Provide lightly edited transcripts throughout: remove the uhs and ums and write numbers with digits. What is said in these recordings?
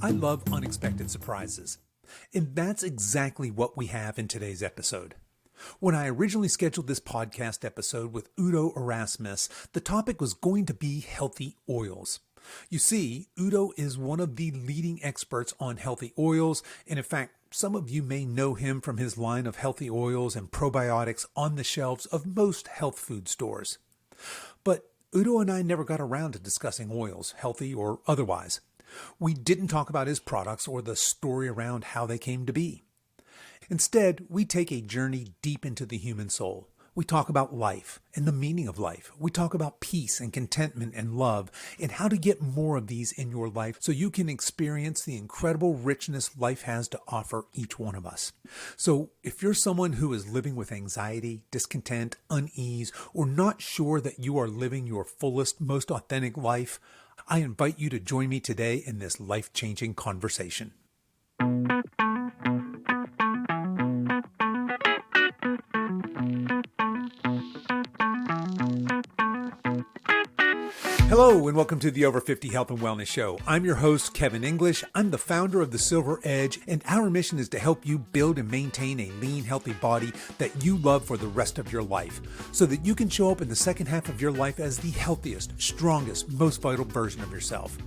I love unexpected surprises. And that's exactly what we have in today's episode. When I originally scheduled this podcast episode with Udo Erasmus, the topic was going to be healthy oils. You see, Udo is one of the leading experts on healthy oils, and in fact, some of you may know him from his line of healthy oils and probiotics on the shelves of most health food stores. But Udo and I never got around to discussing oils, healthy or otherwise. We didn't talk about his products or the story around how they came to be. Instead, we take a journey deep into the human soul. We talk about life and the meaning of life. We talk about peace and contentment and love and how to get more of these in your life so you can experience the incredible richness life has to offer each one of us. So if you're someone who is living with anxiety, discontent, unease, or not sure that you are living your fullest, most authentic life, I invite you to join me today in this life-changing conversation. Hello and welcome to the Over 50 Health and Wellness Show. I'm your host, Kevin English. I'm the founder of The Silver Edge, and our mission is to help you build and maintain a lean, healthy body that you love for the rest of your life, so that you can show up in the second half of your life as the healthiest, strongest, most vital version of yourself.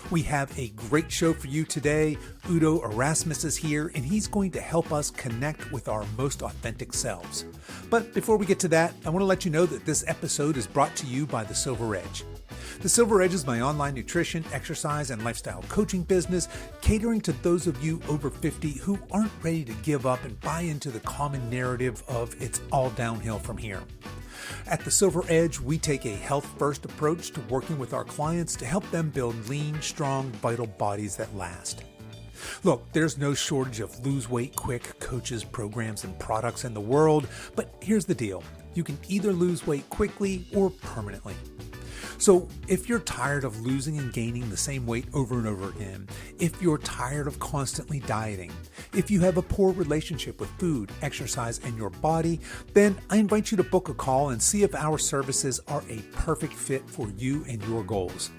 We have a great show for you today. Udo Erasmus is here, and he's going to help us connect with our most authentic selves. But before we get to that, I want to let you know that this episode is brought to you by The Silver Edge. The Silver Edge is my online nutrition, exercise, and lifestyle coaching business, catering to those of you over 50 who aren't ready to give up and buy into the common narrative of it's all downhill from here. At The Silver Edge, we take a health-first approach to working with our clients to help them build lean, strong, vital bodies that last. Look, there's no shortage of lose weight quick coaches, programs, and products in the world, but here's the deal. You can either lose weight quickly or permanently. So if you're tired of losing and gaining the same weight over and over again, if you're tired of constantly dieting, if you have a poor relationship with food, exercise, and your body, then I invite you to book a call and see if our services are a perfect fit for you and your goals.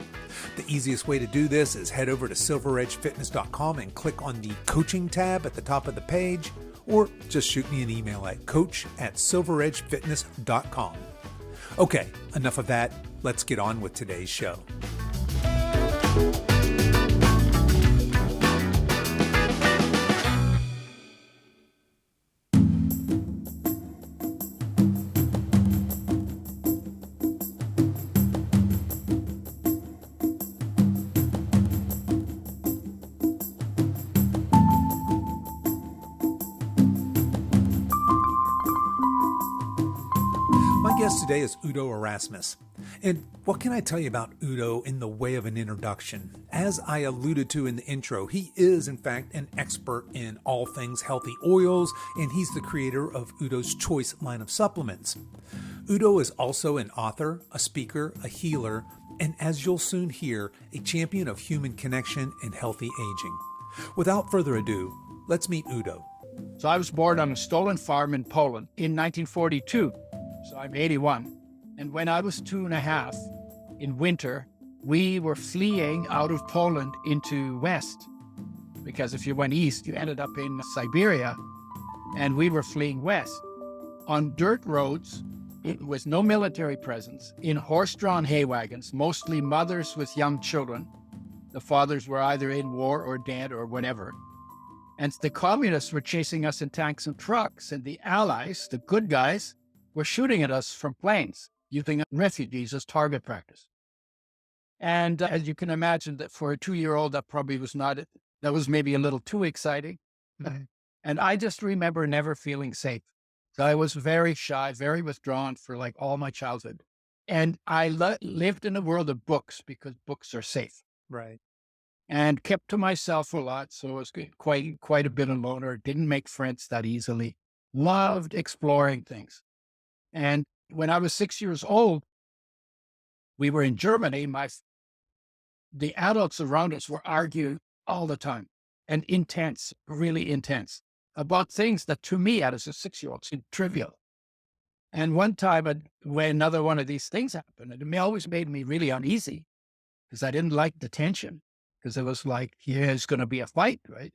The easiest way to do this is head over to silveredgefitness.com and click on the coaching tab at the top of the page, or just shoot me an email at coach@silveredgefitness.com. Okay, enough of that. Let's get on with today's show. My guest today is Udo Erasmus. And what can I tell you about Udo in the way of an introduction? As I alluded to in the intro, he is, in fact, an expert in all things healthy oils, and he's the creator of Udo's Choice line of supplements. Udo is also an author, a speaker, a healer, and as you'll soon hear, a champion of human connection and healthy aging. Without further ado, let's meet Udo. So I was born on a stolen farm in Poland in 1942, so I'm 81. And when I was 2.5 in winter, we were fleeing out of Poland into West. Because if you went east, you ended up in Siberia. And we were fleeing west. On dirt roads, it was no military presence, in horse-drawn hay wagons, mostly mothers with young children. The fathers were either in war or dead or whatever. And the communists were chasing us in tanks and trucks. And the Allies, the good guys, were shooting at us from planes, using refugees as target practice. And as you can imagine, that for a 2-year-old, that probably was not, that was maybe a little too exciting. And I just remember never feeling safe. So I was very shy, very withdrawn for like all my childhood. And I lived in a world of books because books are safe. Right. And kept to myself a lot. So I was quite a bit of a loner, didn't make friends that easily, loved exploring things. And when I was 6 years old, we were in Germany. The adults around us were arguing all the time and intense, really intense, about things that to me, as a 6-year-old, seemed trivial. And one time when another one of these things happened, it always made me really uneasy because I didn't like the tension. because it was like, here's going to be a fight, right?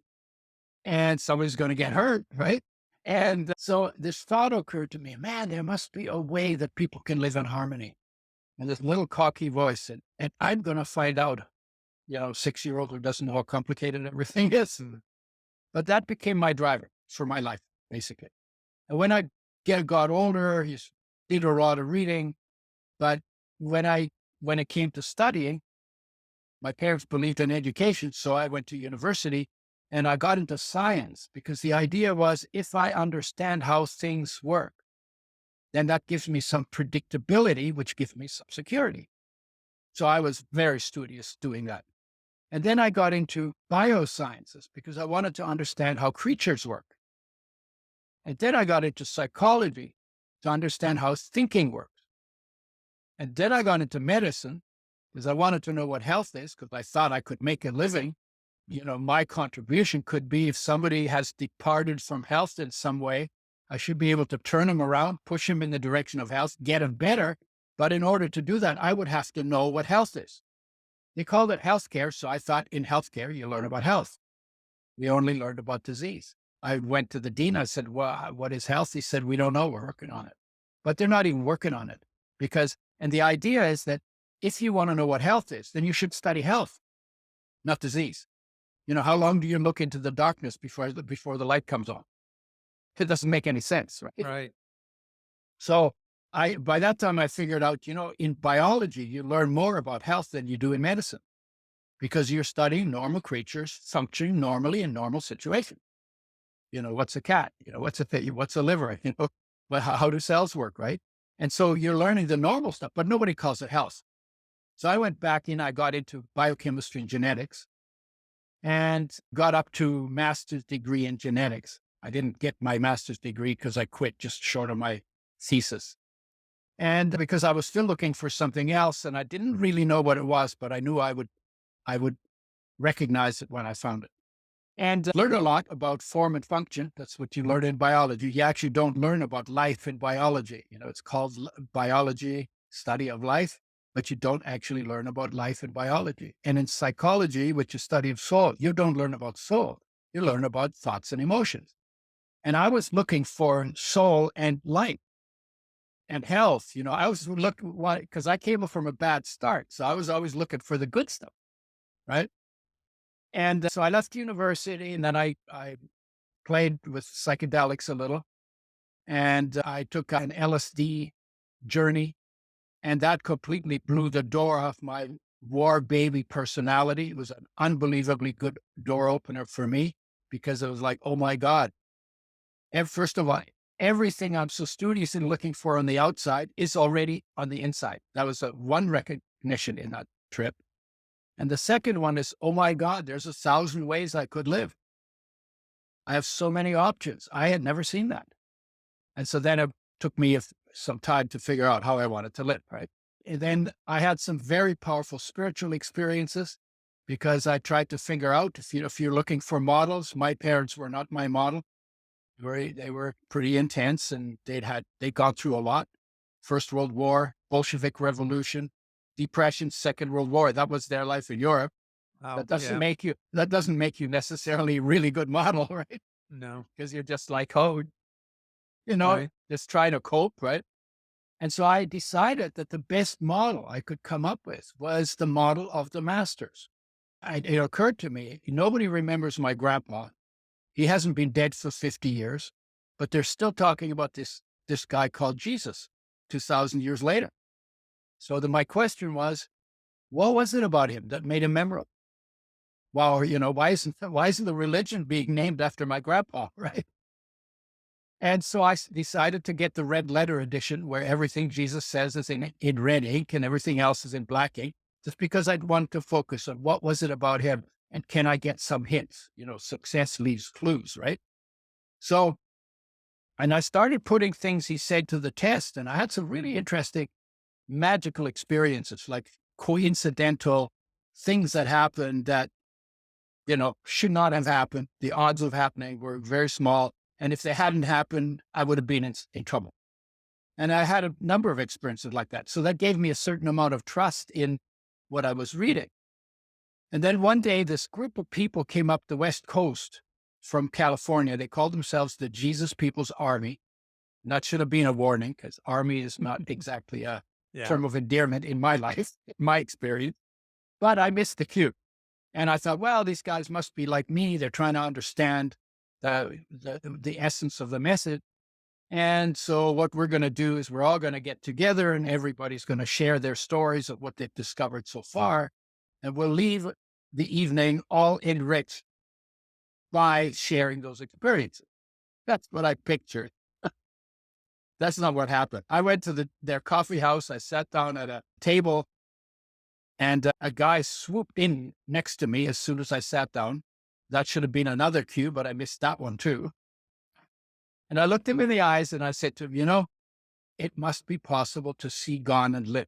And somebody's going to get hurt, right? And so this thought occurred to me, man, there must be a way that people can live in harmony. And this little cocky voice said, and I'm going to find out, 6-year-old who doesn't know how complicated everything is. But that became my driver for my life, basically. And when I got older, he did a lot of reading. But when it came to studying, my parents believed in education. So I went to university and I got into science because the idea was if I understand how things work, then that gives me some predictability, which gives me some security. So I was very studious doing that. And then I got into biosciences because I wanted to understand how creatures work. And then I got into psychology to understand how thinking works. And then I got into medicine because I wanted to know what health is because I thought I could make a living. My contribution could be if somebody has departed from health in some way, I should be able to turn them around, push them in the direction of health, get them better. But in order to do that, I would have to know what health is. They called it healthcare. So I thought in healthcare, you learn about health. We only learned about disease. I went to the dean. I said, well, what is health? He said, we don't know. We're working on it. But they're not even working on it and the idea is that if you want to know what health is, then you should study health, not disease. How long do you look into the darkness before the light comes on? It doesn't make any sense, right? Right. So by that time I figured out, in biology, you learn more about health than you do in medicine because you're studying normal creatures functioning normally in normal situations. What's a cat? What's a liver? How do cells work, right? And so you're learning the normal stuff, but nobody calls it health. So I went back in, I got into biochemistry and genetics and got up to master's degree in genetics. I didn't get my master's degree because I quit just short of my thesis. And because I was still looking for something else and I didn't really know what it was, but I knew I would recognize it when I found it. And learn a lot about form and function. That's what you learn in biology. You actually don't learn about life in biology. It's called biology, study of life, but you don't actually learn about life in biology. And in psychology, which is study of soul, you don't learn about soul. You learn about thoughts and emotions. And I was looking for soul and life and health. I was looking, because I came from a bad start. So I was always looking for the good stuff, right? And so I left university and then I played with psychedelics a little and I took an LSD journey and that completely blew the door off my war baby personality. It was an unbelievably good door opener for me because it was like, oh my God. And first of all, everything I'm so studious in looking for on the outside is already on the inside. That was one recognition in that trip. And the second one is, oh my God, there's 1,000 ways I could live. I have so many options. I had never seen that. And so then it took me some time to figure out how I wanted to live, right? And then I had some very powerful spiritual experiences because I tried to figure out if you're looking for models, my parents were not my model. They were pretty intense and they'd gone through a lot. First World War, Bolshevik Revolution, Depression, Second World War. That was their life in Europe. That doesn't make you necessarily a really good model, right? No. Because you're just like, Right. just trying to cope, right? And so I decided that the best model I could come up with was the model of the masters. It occurred to me, nobody remembers my grandpa. He hasn't been dead for 50 years, but they're still talking about this guy called Jesus 2,000 years later. So my question was, what was it about him that made him memorable? Well, why isn't the religion being named after my grandpa, right? And so I decided to get the red letter edition where everything Jesus says is in red ink and everything else is in black ink, just because I'd want to focus on what was it about him and can I get some hints? Success leaves clues, right? So, and I started putting things he said to the test and I had some really interesting magical experiences, like coincidental things that happened that, should not have happened. The odds of happening were very small. And if they hadn't happened, I would have been in trouble. And I had a number of experiences like that. So that gave me a certain amount of trust in what I was reading. And then one day, this group of people came up the West Coast from California. They called themselves the Jesus People's Army. And that should have been a warning, because army is not exactly a term of endearment in my life, in my experience. But I missed the cue. And I thought, well, these guys must be like me. They're trying to understand the essence of the message. And so what we're going to do is we're all going to get together and everybody's going to share their stories of what they've discovered so far. And we'll leave the evening all enriched by sharing those experiences. That's what I pictured. That's not what happened. I went to their coffee house. I sat down at a table and a guy swooped in next to me as soon as I sat down. That should have been another cue, but I missed that one too. And I looked him in the eyes and I said to him, it must be possible to see God and live.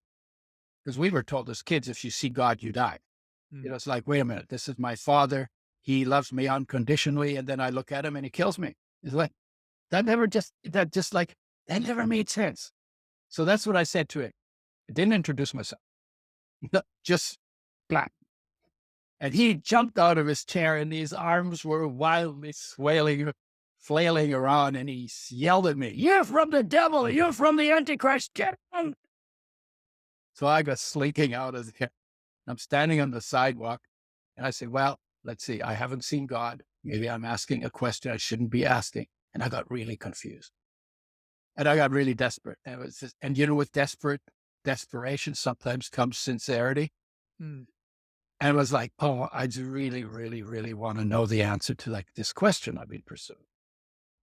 Because we were told as kids, if you see God, you die. It's like, wait a minute, this is my father. He loves me unconditionally. And then I look at him and he kills me. It's like, that never made sense. So that's what I said to him. I didn't introduce myself. Just black. And he jumped out of his chair and his arms were wildly flailing around. And he yelled at me, "You're from the devil. You're from the Antichrist. Get out." So I got slinking out of there. I'm standing on the sidewalk and I say, well, let's see. I haven't seen God. Maybe I'm asking a question I shouldn't be asking. And I got really confused. And I got really desperate. And with desperation sometimes comes sincerity. And it was like, oh, I just really, really, really want to know the answer to this question I've been pursuing.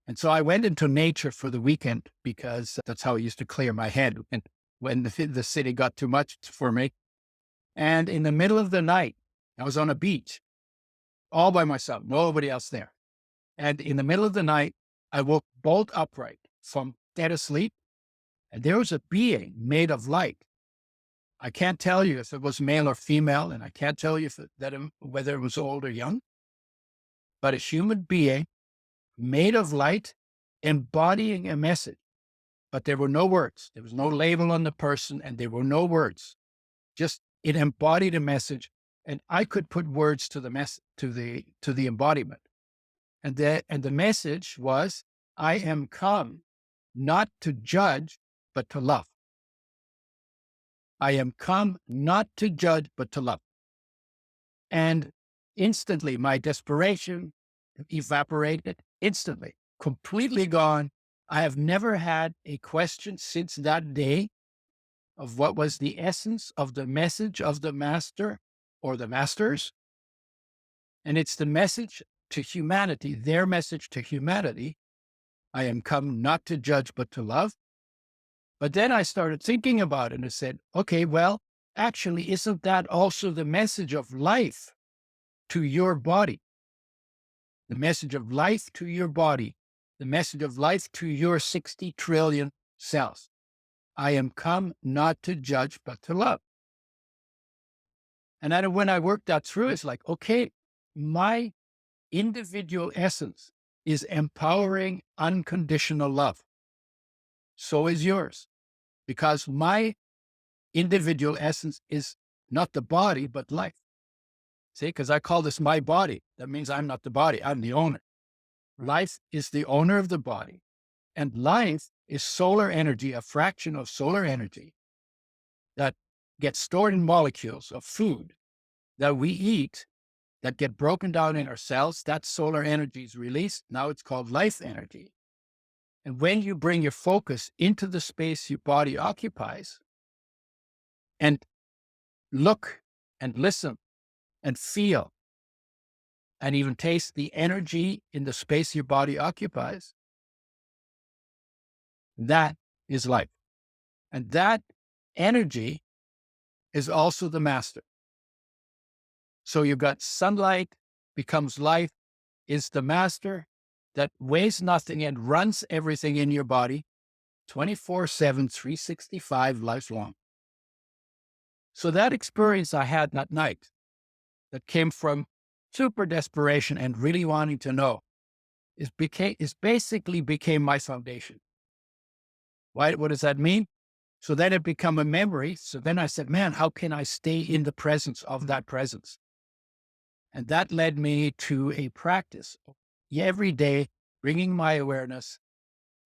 And so I went into nature for the weekend because that's how I used to clear my head. And when the city got too much for me. And in the middle of the night, I was on a beach all by myself, nobody else there. And in the middle of the night, I woke bolt upright from dead asleep. And there was a being made of light. I can't tell you if it was male or female, and I can't tell you whether it was old or young, but a human being made of light, embodying a message. But there were no words. There was no label on the person, and there were no words. Just it embodied a message, and I could put words to the embodiment. And the message was, I am come not to judge, but to love. I am come not to judge, but to love. And instantly, my desperation evaporated instantly, completely gone. I have never had a question since that day of what was the essence of the message of the master or the masters. And it's the message to humanity, their message to humanity. I am come not to judge, but to love. But then I started thinking about it and I said, okay, well, actually, isn't that also the message of life to your body? The message of life to your body, the message of life to your 60 trillion cells. I am come not to judge, but to love. And then when I worked that through, it's like, okay, my individual essence is empowering unconditional love. So is yours, because my individual essence is not the body, but life. See, because I call this my body. That means I'm not the body. I'm the owner. Life is the owner of the body. And life is solar energy, a fraction of solar energy that gets stored in molecules of food that we eat that get broken down in our cells. That solar energy is released. Now it's called life energy. And when you bring your focus into the space your body occupies and look and listen and feel and even taste the energy in the space your body occupies, that is life. And that energy is also the master. So you've got sunlight becomes life, is the master that weighs nothing and runs everything in your body 24/7, 365 lifelong. So that experience I had that night that came from super desperation and really wanting to know basically became my foundation. Why? What does that mean? So then it became a memory. So then I said, man, how can I stay in the presence of that presence? And that led me to a practice every day, bringing my awareness,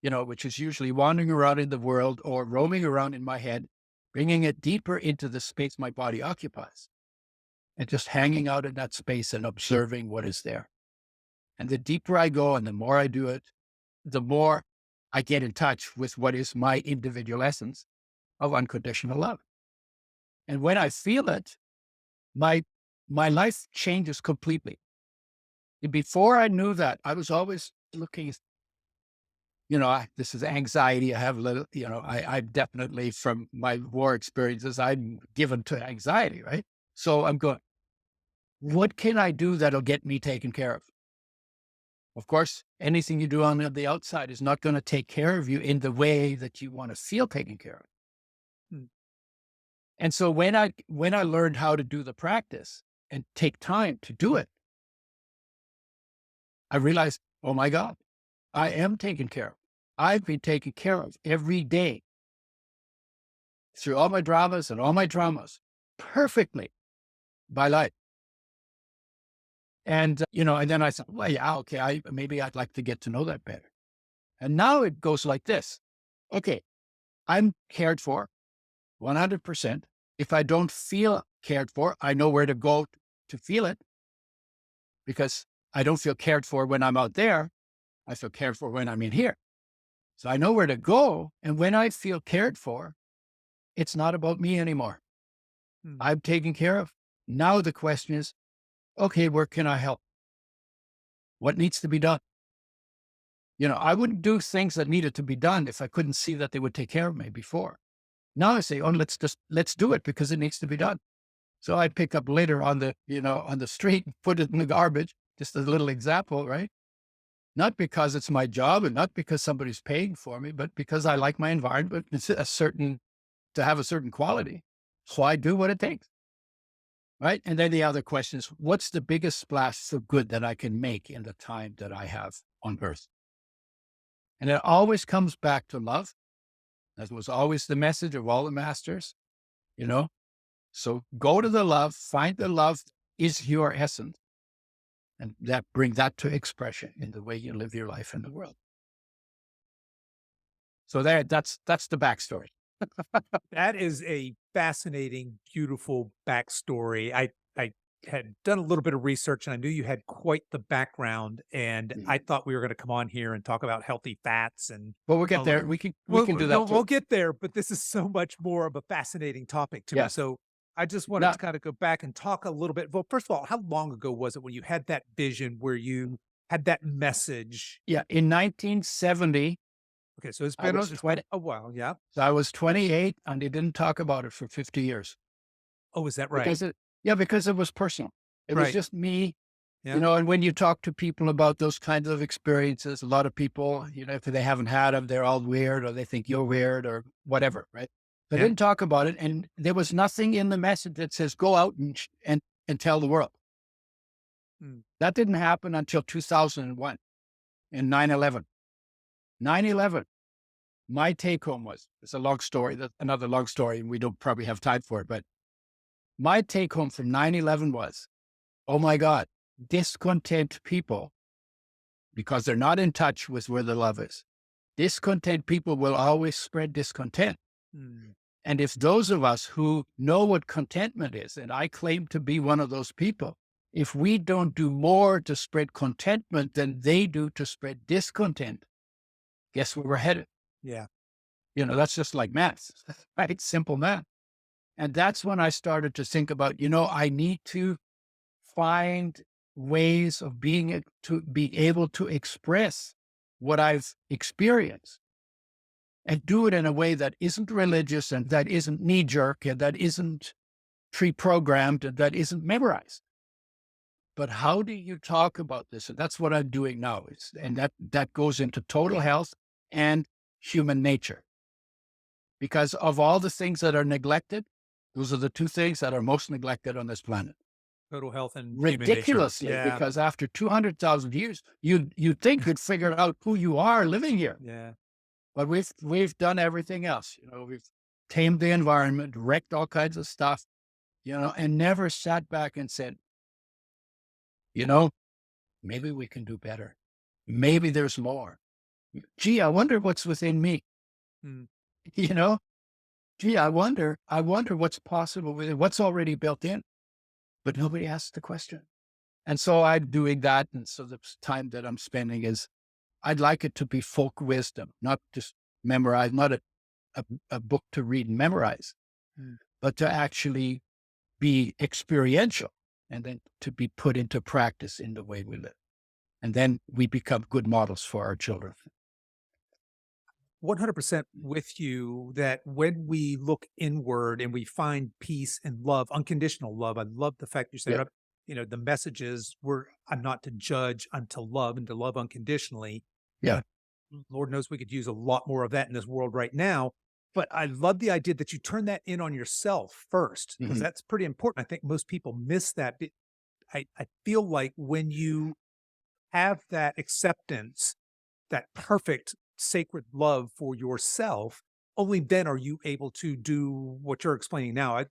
which is usually wandering around in the world or roaming around in my head, bringing it deeper into the space my body occupies and just hanging out in that space and observing what is there. And the deeper I go and the more I do it, the more I get in touch with what is my individual essence of unconditional love. And when I feel it, my life changes completely. Before I knew that, I was always looking, this is anxiety. I have a little, I definitely, from my war experiences, I'm given to anxiety, right? So I'm going, what can I do that'll get me taken care of? Of course, anything you do on the outside is not going to take care of you in the way that you want to feel taken care of. Hmm. And so when I learned how to do the practice and take time to do it, I realized, oh my God, I am taken care of. I've been taken care of every day through all my dramas and all my traumas perfectly by life. And, and then I thought, well, yeah, okay, maybe I'd like to get to know that better. And now it goes like this. Okay, I'm cared for 100%. If I don't feel cared for, I know where to go to feel it, because I don't feel cared for when I'm out there. I feel cared for when I'm in here. So I know where to go. And when I feel cared for, it's not about me anymore. I'm taken care of. Now the question is, okay, where can I help? What needs to be done? I wouldn't do things that needed to be done if I couldn't see that they would take care of me before. Now I say, oh, let's do it because it needs to be done. So I pick up litter on the street and put it in the garbage. Just a little example, right? Not because it's my job and not because somebody's paying for me, but because I like my environment. It's to have a certain quality. So I do what it takes. Right. And then the other question is, what's the biggest splash of good that I can make in the time that I have on earth? And it always comes back to love. That was always the message of all the masters, So go to the love, find the love is your essence, and bring that to expression in the way you live your life in the world. So that's the backstory. That is a fascinating, beautiful backstory. I had done a little bit of research and I knew you had quite the background, and I thought we were going to come on here and talk about healthy fats and. Well, we'll get there. We can do that. We'll get there, but this is so much more of a fascinating topic to me. So I just wanted to kind of go back and talk a little bit. Well, first of all, how long ago was it when you had that vision where you had that message? Yeah, in 1970. Okay, so it's been a while, yeah. So I was 28 and they didn't talk about it for 50 years. Oh, is that right? Because it was personal. It was just me, Yeah. And when you talk to people about those kinds of experiences, a lot of people, if they haven't had them, they're all weird or they think you're weird or whatever, right? They didn't talk about it. And there was nothing in the message that says, go out and tell the world. That didn't happen until 2001 and 9/11. 9/11. My take home it's a long story, that's another long story, and we don't probably have time for it, but my take home from 9/11 was, oh my God, discontent people, because they're not in touch with where the love is. Discontent people will always spread discontent. And if those of us who know what contentment is, and I claim to be one of those people, if we don't do more to spread contentment than they do to spread discontent, guess where we're headed? Yeah. That's just like math, right? Simple math. And that's when I started to think about, I need to find ways of being able to express what I've experienced and do it in a way that isn't religious and that isn't knee-jerk and that isn't pre-programmed and that isn't memorized. But how do you talk about this? And that's what I'm doing now. And that goes into total health and human nature. Because of all the things that are neglected, those are the two things that are most neglected on this planet. Total health and ridiculously, because after 200,000 years, you'd think you'd figured out who you are living here. Yeah. But we've done everything else. We've tamed the environment, wrecked all kinds of stuff, and never sat back and said, You know, maybe we can do better. Maybe there's more. Gee, I wonder what's within me. Mm. You know, gee, I wonder what's possible with it, what's already built in, but nobody asks the question. And so I'm doing that. And so the time that I'm spending is, I'd like it to be folk wisdom, not just memorize, not a book to read and memorize, but to actually be experiential and then to be put into practice in the way we live. And then we become good models for our children. 100% with you that when we look inward and we find peace and love, unconditional love, I love the fact you said, Yeah. the message is I'm not to judge, I'm to love and to love unconditionally. Yeah. Lord knows we could use a lot more of that in this world right now. But I love the idea that you turn that in on yourself first, because that's pretty important. I think most people miss that. I feel like when you have that acceptance, that perfect sacred love for yourself, only then are you able to do what you're explaining now.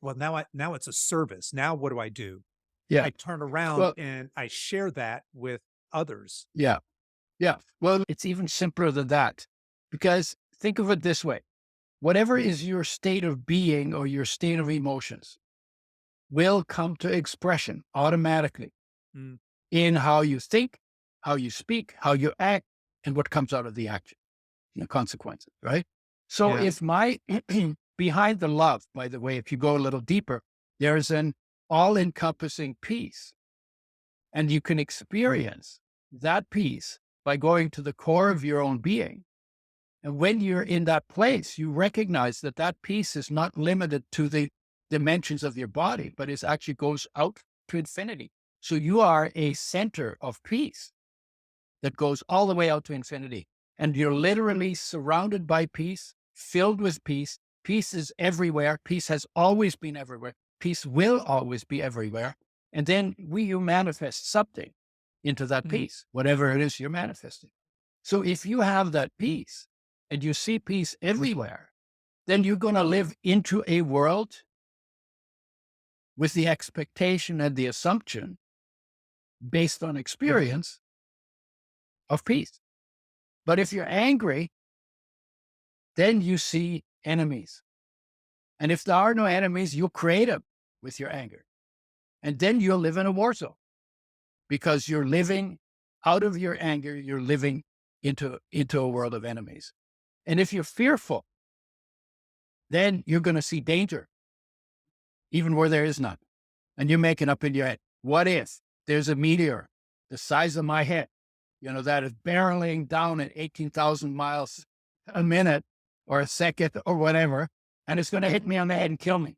Now it's a service. Now what do I do? Yeah. I turn around and I share that with others. Yeah. Yeah. Well, it's even simpler than that, because think of it this way. Whatever is your state of being or your state of emotions will come to expression automatically in how you think, how you speak, how you act, and what comes out of the action, the consequences, right? So if behind the love, by the way, if you go a little deeper, there's an all-encompassing peace. And you can experience that peace by going to the core of your own being. And when you're in that place, you recognize that that peace is not limited to the dimensions of your body, but it actually goes out to infinity. So you are a center of peace that goes all the way out to infinity. And you're literally surrounded by peace, filled with peace. Peace is everywhere. Peace has always been everywhere. Peace will always be everywhere. And then you manifest something into that peace, whatever it is you're manifesting. So if you have that peace and you see peace everywhere, then you're going to live into a world with the expectation and the assumption based on experience of peace. But if you're angry, then you see enemies. And if there are no enemies, you'll create them with your anger. And then you'll live in a war zone, because you're living out of your anger, you're living into a world of enemies. And if you're fearful, then you're going to see danger, even where there is none. And you're making up in your head, what if there's a meteor the size of my head, that is barreling down at 18,000 miles a minute or a second or whatever, and it's going to hit me on the head and kill me,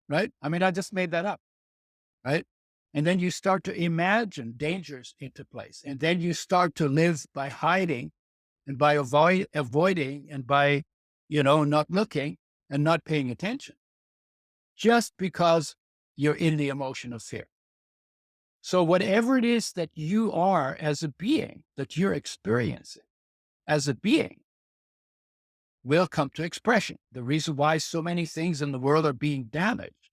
right? I mean, I just made that up, right? And then you start to imagine dangers into place. And then you start to live by hiding and by avoiding and by, not looking and not paying attention, just because you're in the emotion of fear. So whatever it is that you are as a being, that you're experiencing as a being, will come to expression. The reason why so many things in the world are being damaged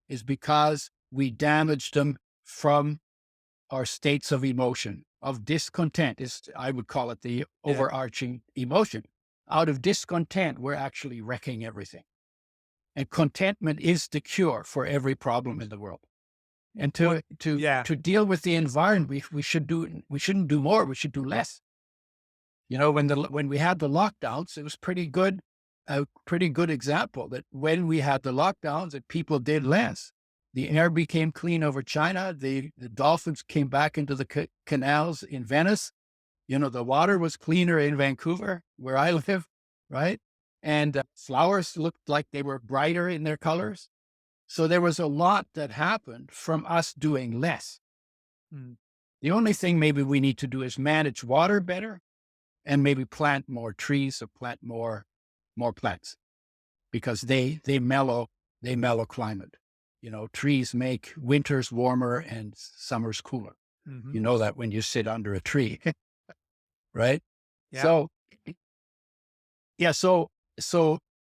is because we damaged them from our states of emotion, of discontent. I would call it the overarching emotion. Out of discontent, we're actually wrecking everything. And contentment is the cure for every problem in the world. And to deal with the environment, we shouldn't do more. We should do less. When we had the lockdowns, it was a pretty good example that when we had the lockdowns, that people did less. The air became clean over China. The dolphins came back into the canals in Venice. The water was cleaner in Vancouver, where I live, right? And flowers looked like they were brighter in their colors. So there was a lot that happened from us doing less. The only thing maybe we need to do is manage water better and maybe plant more trees or plant more plants, because they mellow climate. Trees make winters warmer and summers cooler. You know that when you sit under a tree, right? Yeah.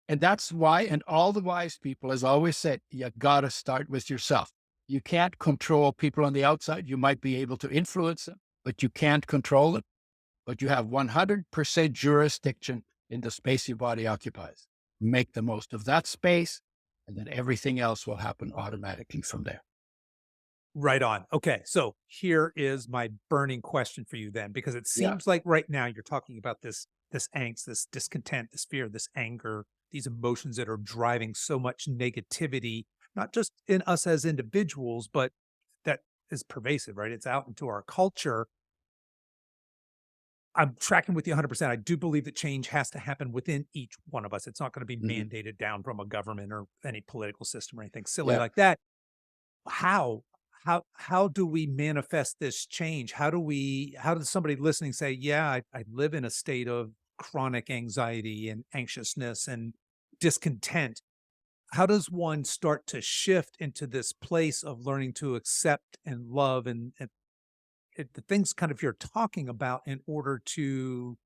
And that's why, and all the wise people has always said, you got to start with yourself. You can't control people on the outside. You might be able to influence them, but you can't control them. But you have 100% jurisdiction in the space your body occupies. Make the most of that space, and then everything else will happen automatically from there. Right on. Okay. So here is my burning question for you then, because it Yeah. seems like right now you're talking about this angst, this discontent, this fear, this anger, these emotions that are driving so much negativity, not just in us as individuals, but that is pervasive, right? It's out into our culture. I'm tracking with you 100%. I do believe that change has to happen within each one of us. It's not going to be Mhm. mandated down from a government or any political system or anything silly Yeah. like that. How? How do we manifest this change? How does somebody listening say, yeah, I live in a state of chronic anxiety and anxiousness and discontent? How does one start to shift into this place of learning to accept and love and the things kind of you're talking about in order to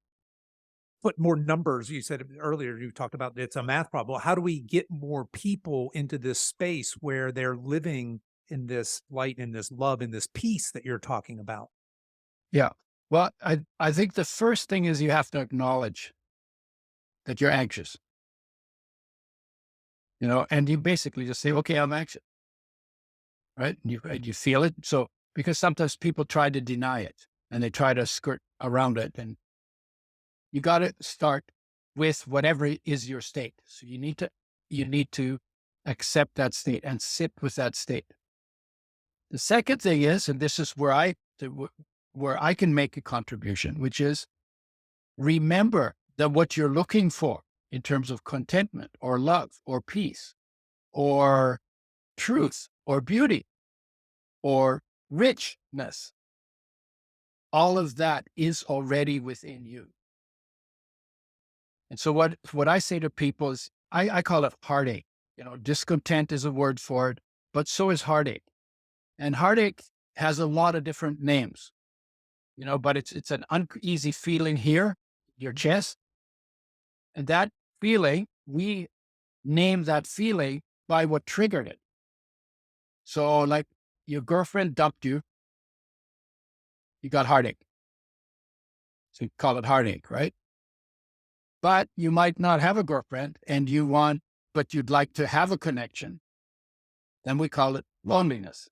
put more numbers? You said earlier, you talked about it's a math problem. How do we get more people into this space where they're living in this light, in this love, in this peace that you're talking about? Yeah. Well, I think the first thing is you have to acknowledge that you're anxious, and you basically just say, okay, I'm anxious, right? And you feel it. So, because sometimes people try to deny it and they try to skirt around it, and you got to start with whatever is your state. So you need to accept that state and sit with that state. The second thing is, and this is where I can make a contribution, which is remember that what you're looking for in terms of contentment or love or peace or truth or beauty or richness, all of that is already within you. And so what I say to people is, I call it heartache. Discontent is a word for it, but so is heartache. And heartache has a lot of different names, but it's an uneasy feeling here, your chest. And that feeling, we name that feeling by what triggered it. So like your girlfriend dumped you, you got heartache. So you call it heartache, right? But you might not have a girlfriend but you'd like to have a connection. Then we call it loneliness.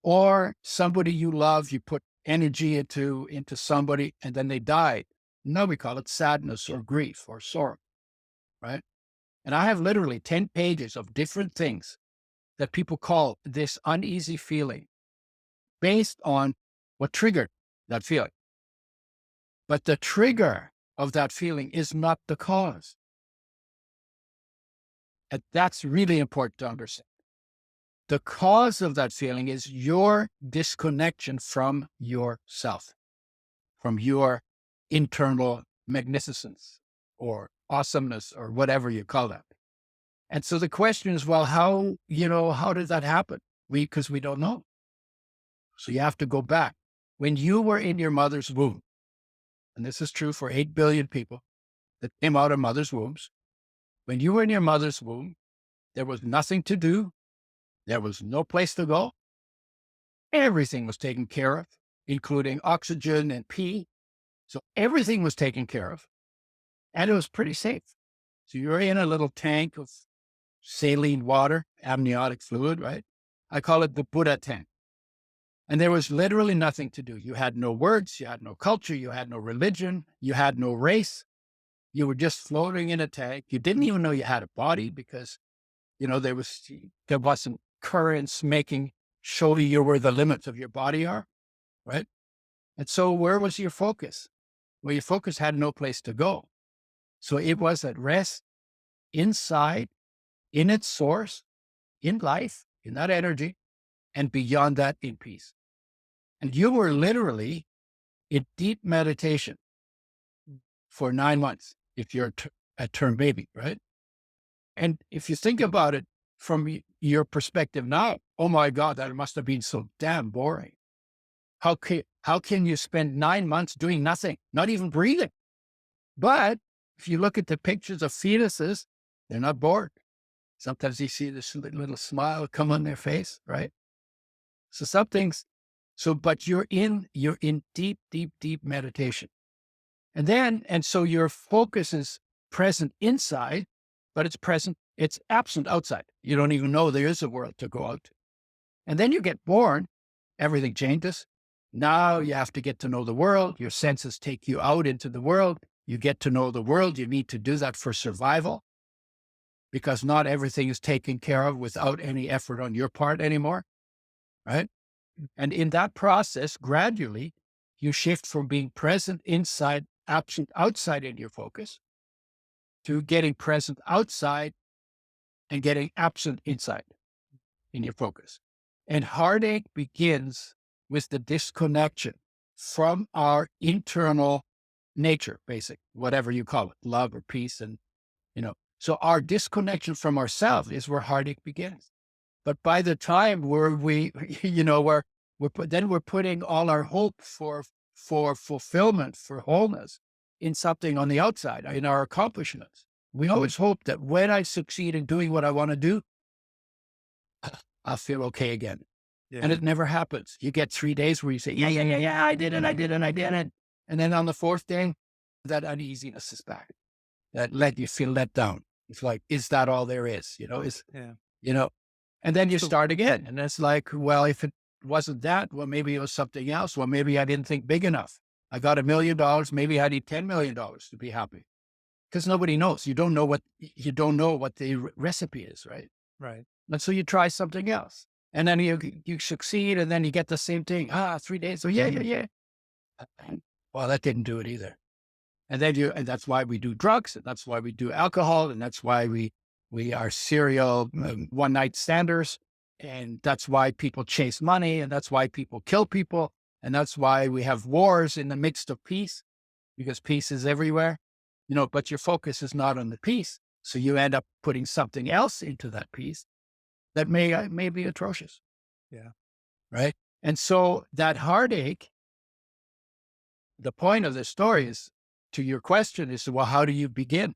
Or somebody you love, you put energy into somebody and then they died. Now we call it sadness or grief or sorrow, right? And I have literally 10 pages of different things that people call this uneasy feeling based on what triggered that feeling. But the trigger of that feeling is not the cause. And that's really important to understand. The cause of that feeling is your disconnection from yourself, from your internal magnificence or awesomeness or whatever you call that. And so the question is, well, how did that happen? Because we don't know. So you have to go back. When you were in your mother's womb, and this is true for 8 billion people that came out of mother's wombs, when you were in your mother's womb, there was nothing to do. There was no place to go. Everything was taken care of, including oxygen and pee. So everything was taken care of, and it was pretty safe. So you're in a little tank of saline water, amniotic fluid, right? I call it the Buddha tank. And there was literally nothing to do. You had no words, you had no culture, you had no religion, you had no race. You were just floating in a tank. You didn't even know you had a body because, there wasn't currents making show you where the limits of your body are, right? And so where was your focus? Well, your focus had no place to go. So it was at rest inside, in its source, in life, in that energy, and beyond that in peace. And you were literally in deep meditation for 9 months if you're a term baby, right? And if you think about it from your perspective now, oh my God, that must have been so damn boring. How can you spend 9 months doing nothing, not even breathing? But if you look at the pictures of fetuses, they're not bored. Sometimes you see this little smile come on their face, right? So some things, but you're in deep, deep, deep meditation. And so your focus is present inside, but it's absent outside. You don't even know there is a world to go out to. And then you get born, everything changes. Now you have to get to know the world. Your senses take you out into the world. You get to know the world. You need to do that for survival because not everything is taken care of without any effort on your part anymore, right? And in that process, gradually, you shift from being present inside, absent outside in your focus, to getting present outside and getting absent inside in your focus. And heartache begins with the disconnection from our internal nature, basic, whatever you call it, love or peace. And, so our disconnection from ourselves is where heartache begins. But by the time we're putting all our hope for fulfillment, for wholeness in something on the outside, in our accomplishments. We always hope that when I succeed in doing what I want to do, I'll feel okay again. Yeah. And it never happens. You get 3 days where you say, yeah, I did it. And then on the fourth day, that uneasiness is back. You feel let down. It's like, is that all there is? And then you start again. And it's like, well, if it wasn't that, well, maybe it was something else. Well, maybe I didn't think big enough. I got $1 million. Maybe I need $10 million to be happy. Because nobody knows. You don't know what the recipe is, right? Right. And so you try something else. And then you succeed, and then you get the same thing. 3 days. So yeah. Well, that didn't do it either. And then that's why we do drugs, and that's why we do alcohol, and that's why we are serial one-night standers, and that's why people chase money, and that's why people kill people, and that's why we have wars in the midst of peace, because peace is everywhere, but your focus is not on the peace. So you end up putting something else into that peace that may be atrocious. Yeah. Right. And so that heartache, the point of this story is, to your question is, well, how do you begin?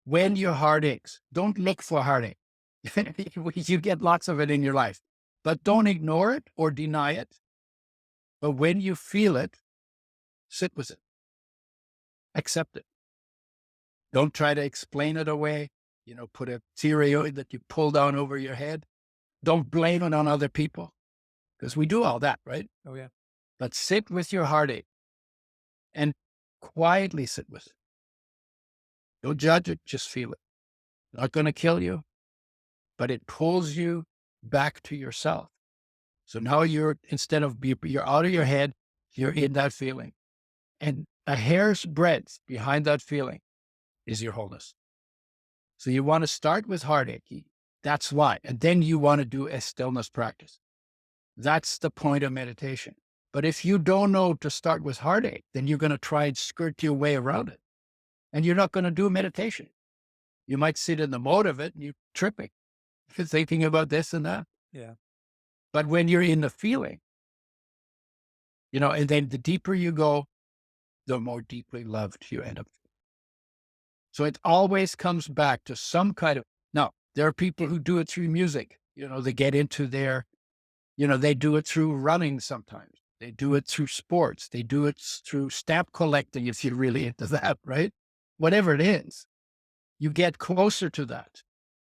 When your heart aches, don't look for heartache. You get lots of it in your life, but don't ignore it or deny it. But when you feel it, sit with it. Accept it. Don't try to explain it away. Put a theory that you pull down over your head. Don't blame it on other people, because we do all that, right? Oh, yeah. But sit with your heartache and quietly sit with it. Don't judge it, just feel it. Not going to kill you, but it pulls you back to yourself. So now you're out of your head, you're in that feeling. And a hair's breadth behind that feeling is your wholeness. So you want to start with heartache. That's why. And then you want to do a stillness practice. That's the point of meditation. But if you don't know to start with heartache, then you're going to try and skirt your way around it. And you're not going to do meditation. You might sit in the mode of it and you're tripping. You're thinking about this and that. Yeah. But when you're in the feeling, and then the deeper you go, the more deeply loved you end up. So it always comes back to some kind of, now, there are people who do it through music. They get into they do it through running sometimes. They do it through sports. They do it through stamp collecting, if you're really into that, right? Whatever it is, you get closer to that.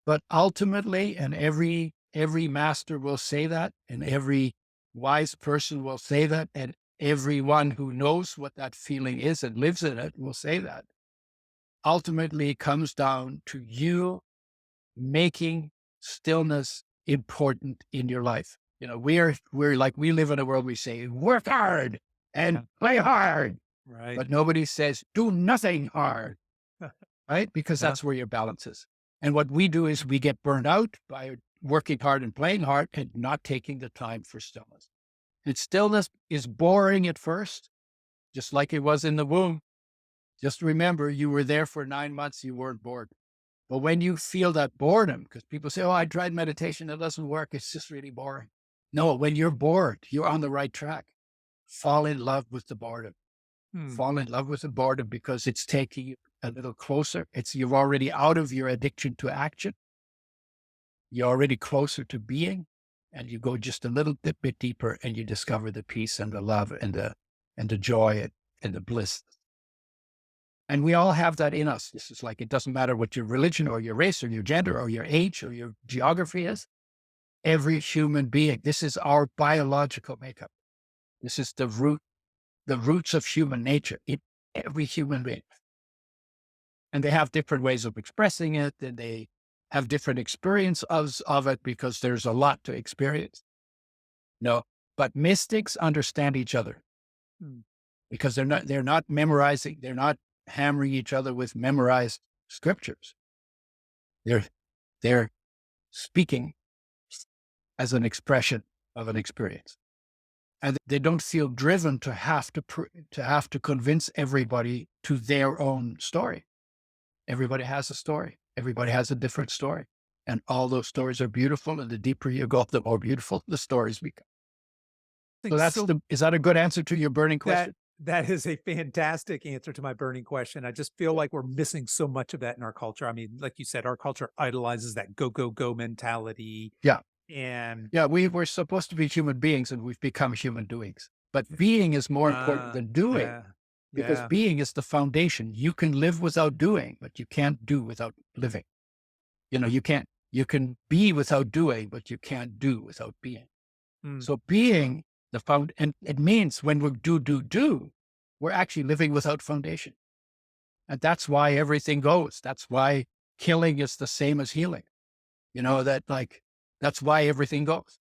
But ultimately, and every master will say that, and every wise person will say that, and everyone who knows what that feeling is and lives in it will say that. Ultimately, it comes down to you making stillness important in your life. We're like, we live in a world, we say, work hard and play hard. Right. But nobody says, do nothing hard, right? Because that's where your balance is. And what we do is we get burned out by working hard and playing hard and not taking the time for stillness. And stillness is boring at first, just like it was in the womb. Just remember, you were there for 9 months, you weren't bored. But when you feel that boredom, because people say, I tried meditation, it doesn't work, it's just really boring. No, when you're bored, you're on the right track. Fall in love with the boredom. Fall in love with the boredom because it's taking you a little closer. You're already out of your addiction to action. you're already closer to being, and you go just a little bit deeper and you discover the peace and the love and the joy and the bliss. And we all have that in us. This is like, it doesn't matter what your religion or your race or your gender or your age or your geography is. Every human being, this is our biological makeup. This is the roots of human nature in every human being. And they have different ways of expressing it, and they have different experience of it, because there's a lot to experience. No, but mystics understand each other because they're not memorizing, they're not hammering each other with memorized scriptures. They're speaking as an expression of an experience. And they don't feel driven to have to convince everybody to their own story. Everybody has a story. Everybody has a different story. And all those stories are beautiful. And the deeper you go, the more beautiful the stories become. So is that a good answer to your burning question? That is a fantastic answer to my burning question. I just feel like we're missing so much of that in our culture. I mean, like you said, our culture idolizes that go, go, go mentality. Yeah. And yeah, we're supposed to be human beings, and we've become human doings. But being is more important than doing, because being is the foundation. You can live without doing, but you can't do without living. You can be without doing, but you can't do without being. So being and it means when we do, we're actually living without foundation. And that's why everything goes. That's why killing is the same as healing. That's why everything goes.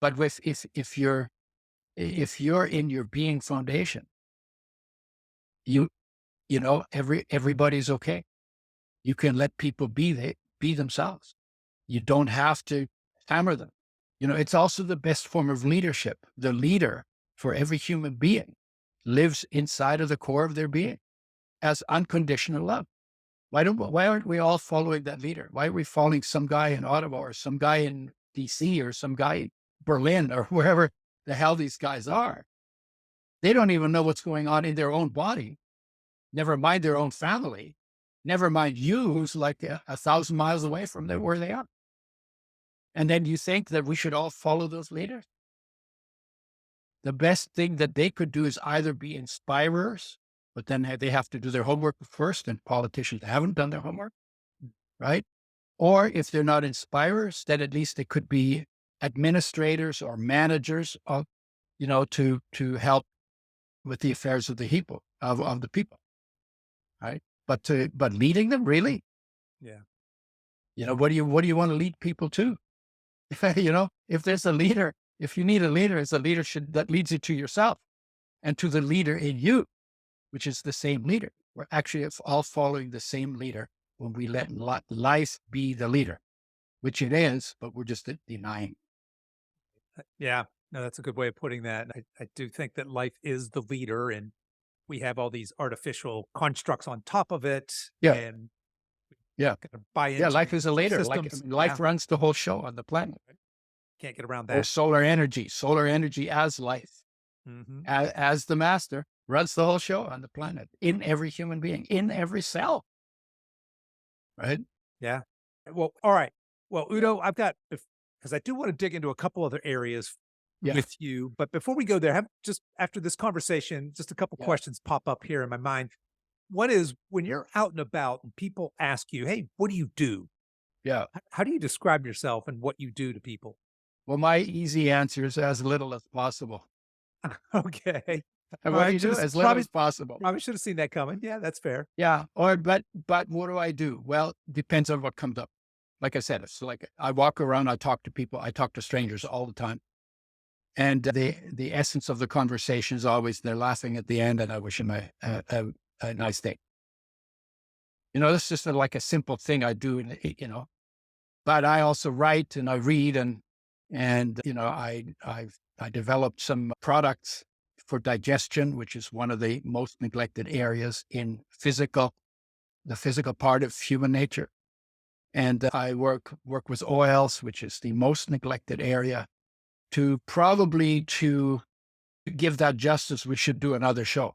But if you're in your being foundation, everybody's okay. You can let people be themselves. You don't have to hammer them. It's also the best form of leadership. The leader for every human being lives inside of the core of their being as unconditional love. Why aren't we all following that leader? Why are we following some guy in Ottawa or some guy in DC or some guy in Berlin or wherever the hell these guys are? They don't even know what's going on in their own body. Never mind their own family. Never mind you, who's like 1,000 miles away from where they are. And then you think that we should all follow those leaders? The best thing that they could do is either be inspirers, but then they have to do their homework first, and politicians haven't done their homework, right? Or if they're not inspirers, then at least they could be administrators or managers of, to help with the affairs of the people, of the people, right? But leading them, really? Yeah. What do you want to lead people to? If there's a leader, if you need a leader, it's a leadership that leads you to yourself and to the leader in you, which is the same leader. We're actually all following the same leader when we let life be the leader, which it is, but we're just denying. Yeah, no, that's a good way of putting that. I do think that life is the leader, and we have all these artificial constructs on top of it. Yeah. And buy into life is a leader. Life runs the whole show on the planet. Right? Can't get around that. Or solar energy as life, as the master runs the whole show on the planet, in every human being, in every cell. Right? Yeah. Well, all right. Well, Udo, I've got, because I do want to dig into a couple other areas with you, but before we go there, after this conversation, just a couple questions pop up here in my mind. One is, when you're out and about and people ask you, hey, what do you do? Yeah. How do you describe yourself and what you do to people? Well, my easy answer is as little as possible. Okay. And what do you do? As little as possible. Probably should have seen that coming. Yeah, that's fair. Yeah. But what do I do? Well, depends on what comes up. Like I said, it's like I walk around, I talk to people, I talk to strangers all the time. And the essence of the conversation is always they're laughing at the end, and I wish them a nice day. This is just like a simple thing I do, but I also write and I read and I developed some products for digestion, which is one of the most neglected areas in the physical part of human nature. And I work with oils, which is the most neglected area. To give that justice, we should do another show.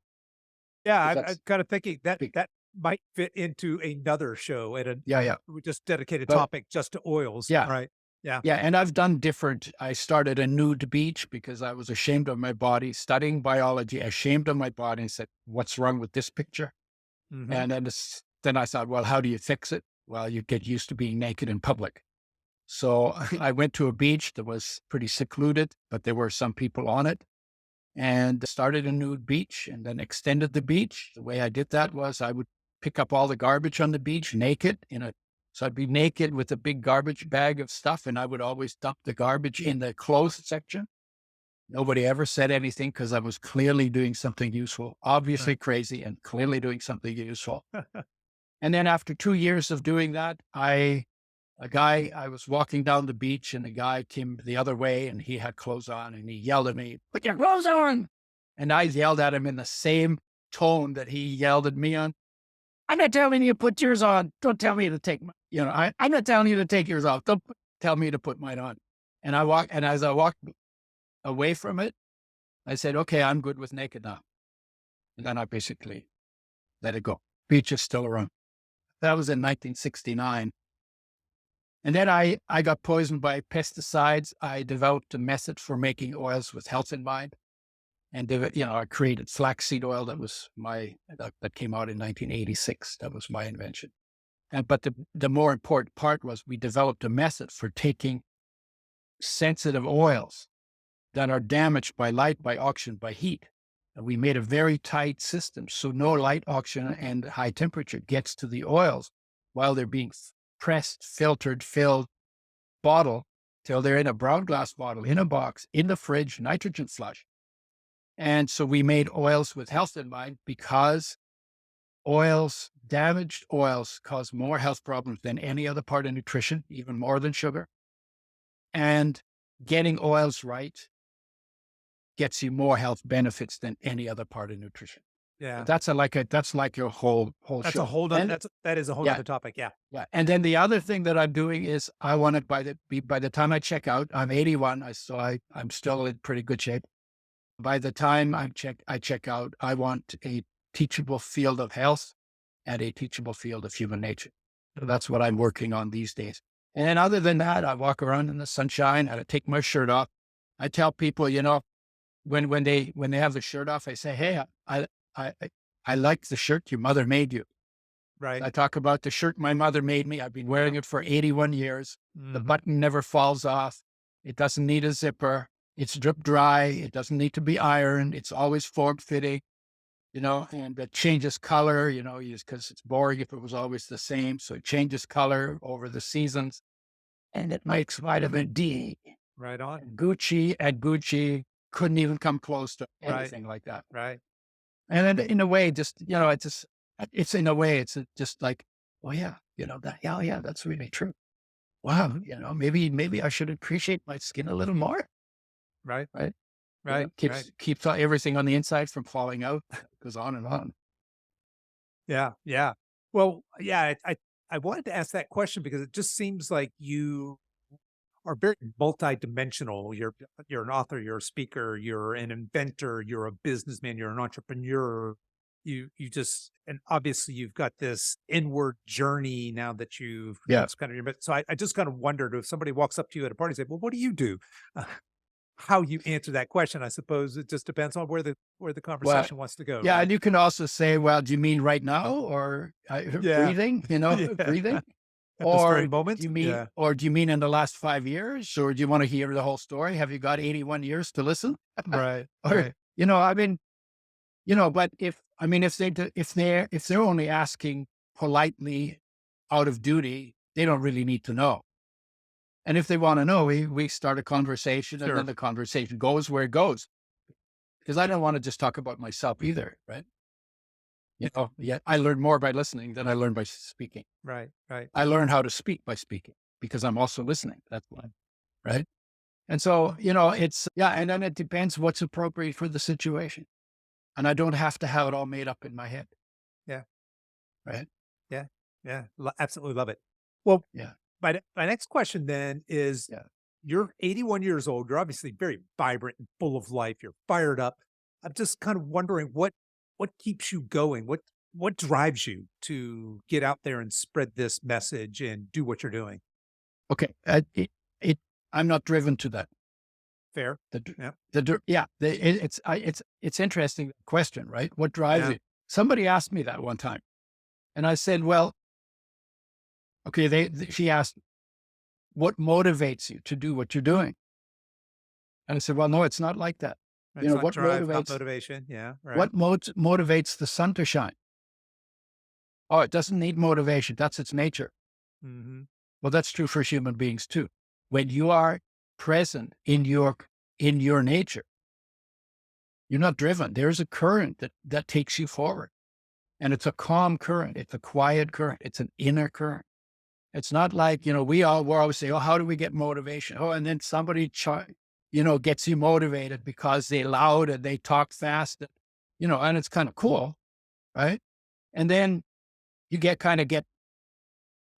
Yeah, I'm kind of thinking that might fit into another show at a Yeah, yeah. we just dedicated But topic just to oils, yeah, right? Yeah. yeah. And I've done different. I started a nude beach because I was ashamed of my body, studying biology, ashamed of my body, and said, what's wrong with this picture? Mhm. And then I thought, well, how do you fix it? Well, you get used to being naked in public. So I went to a beach that was pretty secluded, but there were some people on it, and started a nude beach and then extended the beach. The way I did that was I would pick up all the garbage on the beach naked so I'd be naked with a big garbage bag of stuff, and I would always dump the garbage in the clothes section. Nobody ever said anything because I was clearly doing something useful, obviously Right. crazy and clearly doing something useful. And then after 2 years of doing that, I was walking down the beach and a guy came the other way and he had clothes on and he yelled at me, put your clothes on. And I yelled at him in the same tone that he yelled at me on. I'm not telling you to put yours on. Don't tell me to take I'm not telling you to take yours off. Tell me to put mine on. And as I walked away from it, I said, okay, I'm good with naked now. And then I basically let it go. Beach is still around. That was in 1969. And then I got poisoned by pesticides. I developed a method for making oils with health in mind. And, I created flaxseed oil that came out in 1986. That was my invention. But the more important part was we developed a method for taking sensitive oils that are damaged by light, by oxygen, by heat. And we made a very tight system. So no light, oxygen, and high temperature gets to the oils while they're being pressed, filtered, filled, bottle till they're in a brown glass bottle, in a box, in the fridge, nitrogen flush. And so we made oils with health in mind because damaged oils cause more health problems than any other part of nutrition, even more than sugar. And getting oils right gets you more health benefits than any other part of nutrition. Yeah. But that's like your whole That's show. a whole nother, that is a whole Yeah, other topic. Yeah. yeah. And then the other thing that I'm doing is I want it by the time I check out, I'm 81, I'm still in pretty good shape. By the time I check out, I want a teachable field of health and a teachable field of human nature. So that's what I'm working on these days. And then other than that, I walk around in the sunshine and I take my shirt off. I tell people, when they have the shirt off, I say, hey, I like the shirt your mother made you. Right. I talk about the shirt my mother made me. I've been wearing it for 81 years. The Mhm. button never falls off. It doesn't need a zipper. It's drip dry. It doesn't need to be ironed. It's always form fitting, and it changes color, because it's boring if it was always the same. So it changes color over the seasons, and it makes vitamin D. Right on. Gucci couldn't even come close to Right. anything like that. Right. And in a way, it's in a way, it's just like, oh yeah, yeah, that's really true. Wow, maybe I should appreciate my skin a little more, Right. right? Right. Right. Keeps everything on the inside from falling out. Goes on and on. Yeah. Yeah. Well, yeah, I wanted to ask that question because it just seems like you are very multidimensional. You're an author, you're a speaker, you're an inventor, you're a businessman, you're an entrepreneur. And obviously you've got this inward journey now that Yeah. that's kind of your, so I just kind of wondered if somebody walks up to you at a party and say, well, what do you do? Uh, how you answer that question, I suppose it just depends on where the Well, conversation wants to go, yeah, right? and you can also say, well, do you mean right now or Yeah. breathing? Yeah. Breathing. At this very Or moment. Yeah. do you mean in the last 5 years, or do you want to hear the whole story? Have you got 81 years to listen? Right. Or, Right. I mean, but if they're only asking politely out of duty, they don't really need to know. And if they want to know, we start a conversation and Sure. then the conversation goes where it goes. Because I don't want to just talk about myself either, right? Yeah, I learn more by listening than I learn by speaking. Right. Right. I learn how to speak by speaking because I'm also listening. That's why, right? And so, and then it depends what's appropriate for the situation. And I don't have to have it all made up in my head. Yeah. Right. Yeah. Yeah. Absolutely love it. Well, Yeah. my next question then is, Yeah. you're 81 years old. You're obviously very vibrant and full of life. You're fired up. I'm just kind of wondering what keeps you going? What drives you to get out there and spread this message and do what you're doing? Okay. I'm not driven to that. Fair? The, dr- Yeah. yeah, it's interesting question, right? What drives Yeah. it? Somebody asked me that one time and I said, well, okay, she asked, what motivates you to do what you're doing? And I said, well, no, it's not like that. It's not What drive, not motivates, motivation. Yeah. Right. motivates the sun to shine? Oh, it doesn't need motivation. That's its nature. Mm-hmm. Well, that's true for human beings too. When you are present in your nature, you're not driven. There's a current that takes you forward. And it's a calm current. It's a quiet current. It's an inner current. It's not like, we always say, oh, how do we get motivation? Oh, and then somebody, gets you motivated because they loud and they talk fast, and it's kind of cool. Right. And then you get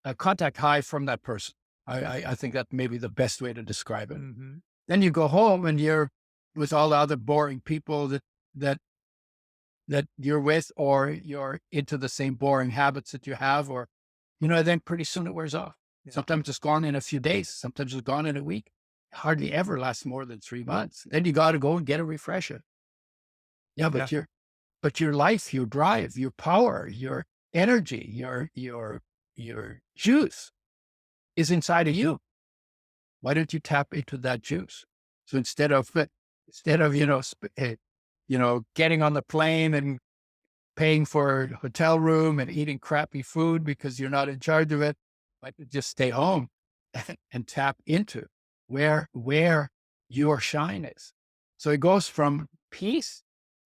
a contact high from that person. I think that may be the best way to describe it. Mm-hmm. Then you go home and you're with all the other boring people that you're with, or you're into the same boring habits that you have, or, then pretty soon it wears off. Yeah. Sometimes it's gone in a few days. Sometimes it's gone in a week. It hardly ever lasts more than 3 months. Then you got to go and get a refresher. Yeah. But your life, your drive, your power, your energy, your juice is inside of you. Why don't you tap into that juice? So instead of getting on the plane and paying for a hotel room and eating crappy food because you're not in charge of it, why don't you just stay home and tap into where your shine is? So it goes from peace,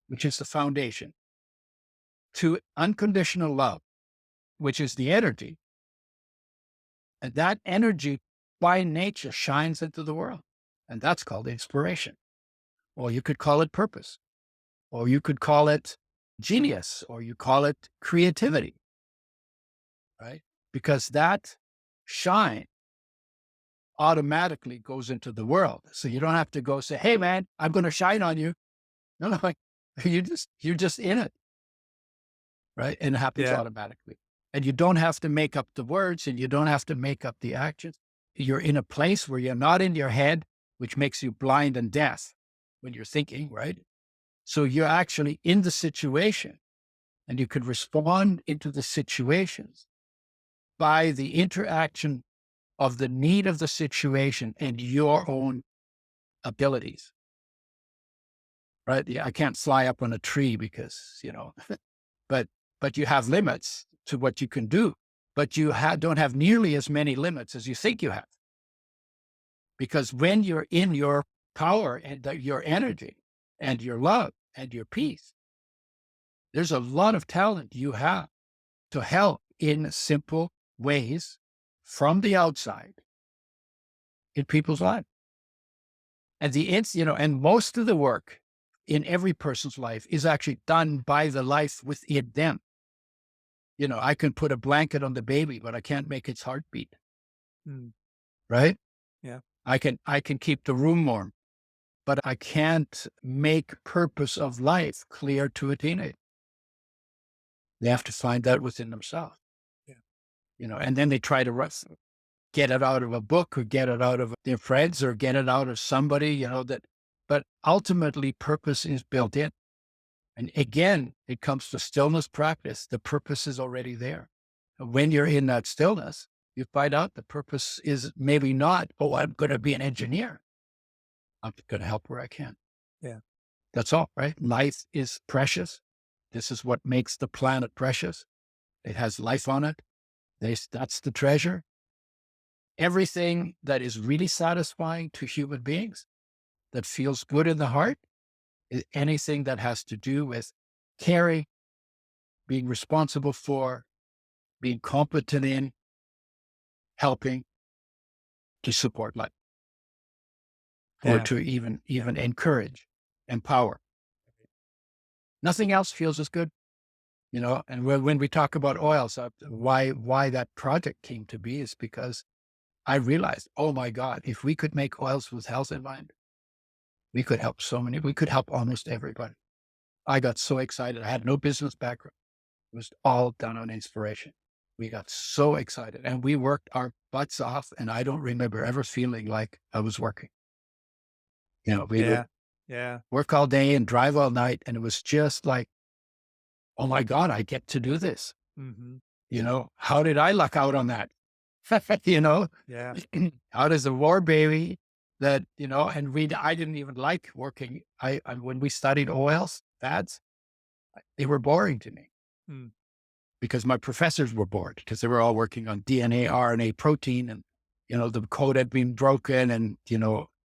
which is the foundation, to unconditional love, which is the energy. And that energy by nature shines into the world. And that's called inspiration. Or you could call it purpose, or you could call it genius, or you call it creativity, right? Because that shine automatically goes into the world. So you don't have to go say, hey man, I'm going to shine on you. No, you're just in it. Right. And it happens automatically. And you don't have to make up the words, and you don't have to make up the actions. You're in a place where you're not in your head, which makes you blind and deaf when you're thinking, right? So you're actually in the situation, and you could respond into the situations by the interaction of the need of the situation and your own abilities, right? Yeah, I can't fly up on a tree because, but you have limits to what you can do, but you don't have nearly as many limits as you think you have. Because when you're in your power and your energy and your love and your peace, there's a lot of talent you have to help in simple ways from the outside in people's lives. And and most of the work in every person's life is actually done by the life within them. I can put a blanket on the baby, but I can't make its heart beat. Right? Yeah. I can keep the room warm, but I can't make purpose of life clear to a teenager. They have to find that within themselves. Yeah. And then they try to get it out of a book, or get it out of their friends, or get it out of somebody, but ultimately purpose is built in. And again, it comes to stillness practice. The purpose is already there. And when you're in that stillness, you find out the purpose is maybe not, oh, I'm going to be an engineer. I'm going to help where I can. Yeah. That's all, right? Life is precious. This is what makes the planet precious. It has life on it. That's the treasure. Everything that is really satisfying to human beings, that feels good in the heart, is anything that has to do with caring, being responsible for, being competent in, helping to support life, or to even encourage, empower. Nothing else feels as good, and when we talk about oils, why that project came to be is because I realized, oh my God, if we could make oils with health in mind, we could help almost everybody. I got so excited. I had no business background. It was all done on inspiration. We got so excited and we worked our butts off. And I don't remember ever feeling like I was working. We would Yeah. work all day and drive all night. And it was just like, oh my God, I get to do this. Mm-hmm. How did I luck out on that? Yeah. How does a war baby that, I didn't even like working. When we studied oils, fats, they were boring to me Mm. because my professors were bored because they were all working on DNA, RNA, protein, and, the code had been broken and,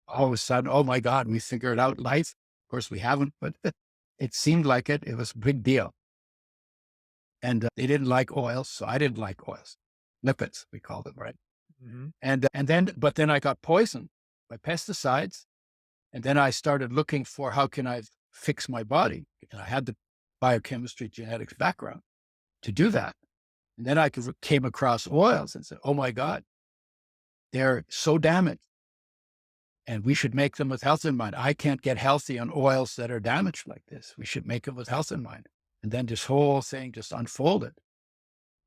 all of a sudden, oh my God, we figured out life. Of course we haven't, but it seemed like it. It was a big deal. And they didn't like oils. So I didn't like oils. Lipids, we call them, right? Mm-hmm. But then I got poisoned by pesticides. And then I started looking for how can I fix my body? And I had the biochemistry genetics background to do that. And then I came across oils and said, oh my God, they're so damaged. And we should make them with health in mind. I can't get healthy on oils that are damaged like this. We should make them with health in mind. And then this whole thing just unfolded.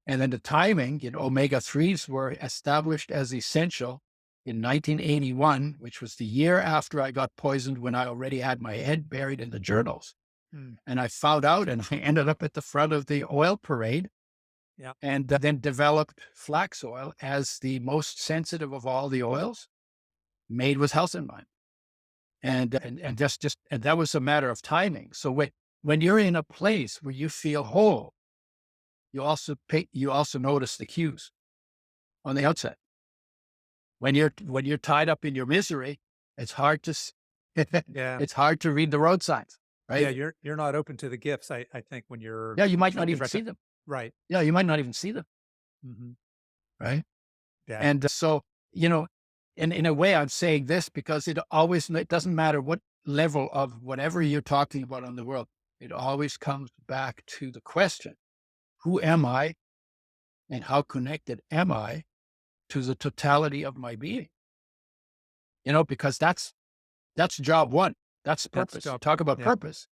And then the timing, omega-3s were established as essential in 1981, which was the year after I got poisoned when I already had my head buried in the journals. Mm. And I found out and I ended up at the front of the oil parade. Yeah. And then developed flax oil as the most sensitive of all the oils made with health in mind. And that was a matter of timing. So when you're in a place where you feel whole, you also notice the cues on the outset. When you're tied up in your misery, it's hard to it's hard to read the road signs, right? Yeah, you're not open to the gifts, I think, when you're you might not even see them. Right. Yeah, you might not even see them. Mm-hmm. Right. Yeah. And so, in a way, I'm saying this because it doesn't matter what level of whatever you're talking about on the world, it always comes back to the question, who am I and how connected am I to the totality of my being? Because that's job one. That's purpose. Talk about purpose.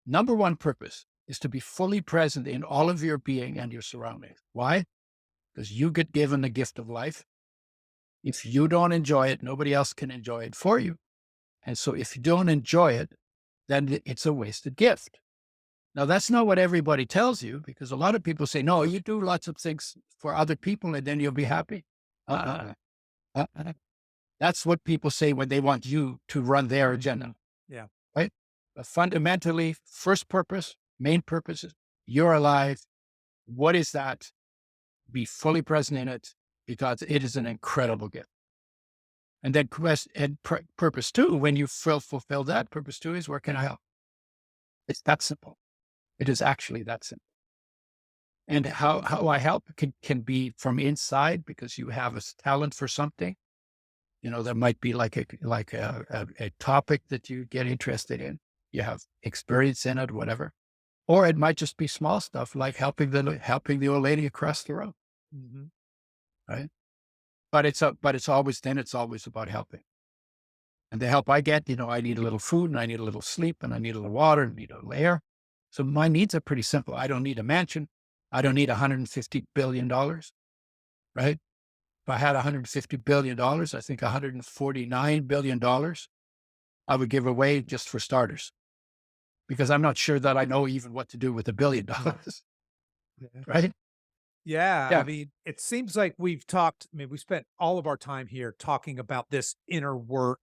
Number one purpose is to be fully present in all of your being and your surroundings. Why? Because you get given the gift of life. If you don't enjoy it, nobody else can enjoy it for you. And so if you don't enjoy it, then it's a wasted gift. Now, that's not what everybody tells you, because a lot of people say, no, you do lots of things for other people and then you'll be happy. That's what people say when they want you to run their agenda. Yeah. Right? But fundamentally, first purpose, main purpose is you're alive. What is that? Be fully present in it because it is an incredible gift. And then purpose two, when you fulfill that, purpose two is where can I help? It's that simple. It is actually that simple. And how I help can be from inside because you have a talent for something. There might be like a topic that you get interested in. You have experience in it, whatever. Or it might just be small stuff like helping the old lady across the road. Mm-hmm. Right. But it's always about helping. And the help I get, I need a little food and I need a little sleep and I need a little water and I need a little air. So my needs are pretty simple. I don't need a mansion. I don't need $150 billion, right? If I had $150 billion, I think $149 billion I would give away just for starters, because I'm not sure that I know even what to do with $1 billion, right? Yeah. I mean, it seems like we spent all of our time here talking about this inner work,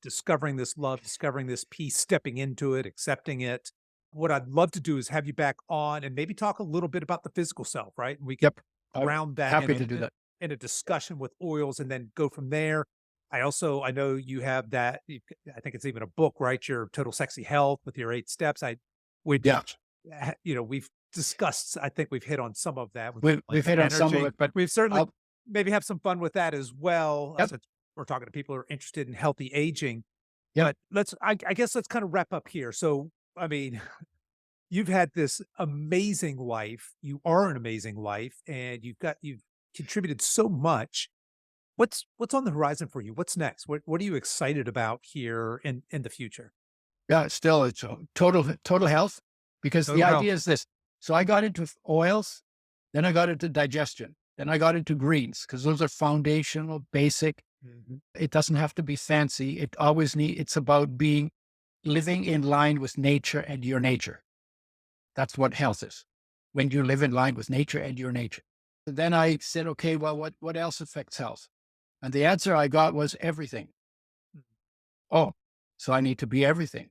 discovering this love, discovering this peace, stepping into it, accepting it. What I'd love to do is have you back on and maybe talk a little bit about the physical self, right? And we can round that happy to do that in a discussion with oils and then go from there. I know you have that. I think it's even a book, right? Your Total Sexy Health with your 8 steps. We've discussed, I think we've hit on some of that. We've hit on some of it, but we've certainly maybe have some fun with that as well. Yep. We're talking to people who are interested in healthy aging. Yep. But I guess let's kind of wrap up here. So, I mean, you've had this amazing life. You are an amazing life, and you've contributed so much. What's on the horizon for you? What's next? What are you excited about here in the future? Yeah, still it's total health, because the idea is this: So I got into oils, then I got into digestion, then I got into greens because those are foundational, basic. It doesn't have to be fancy. It's about living in line with nature and your nature. That's what health is. When you live in line with nature and your nature. And then I said, okay, well, what else affects health? And the answer I got was everything. Oh, so I need to be everything.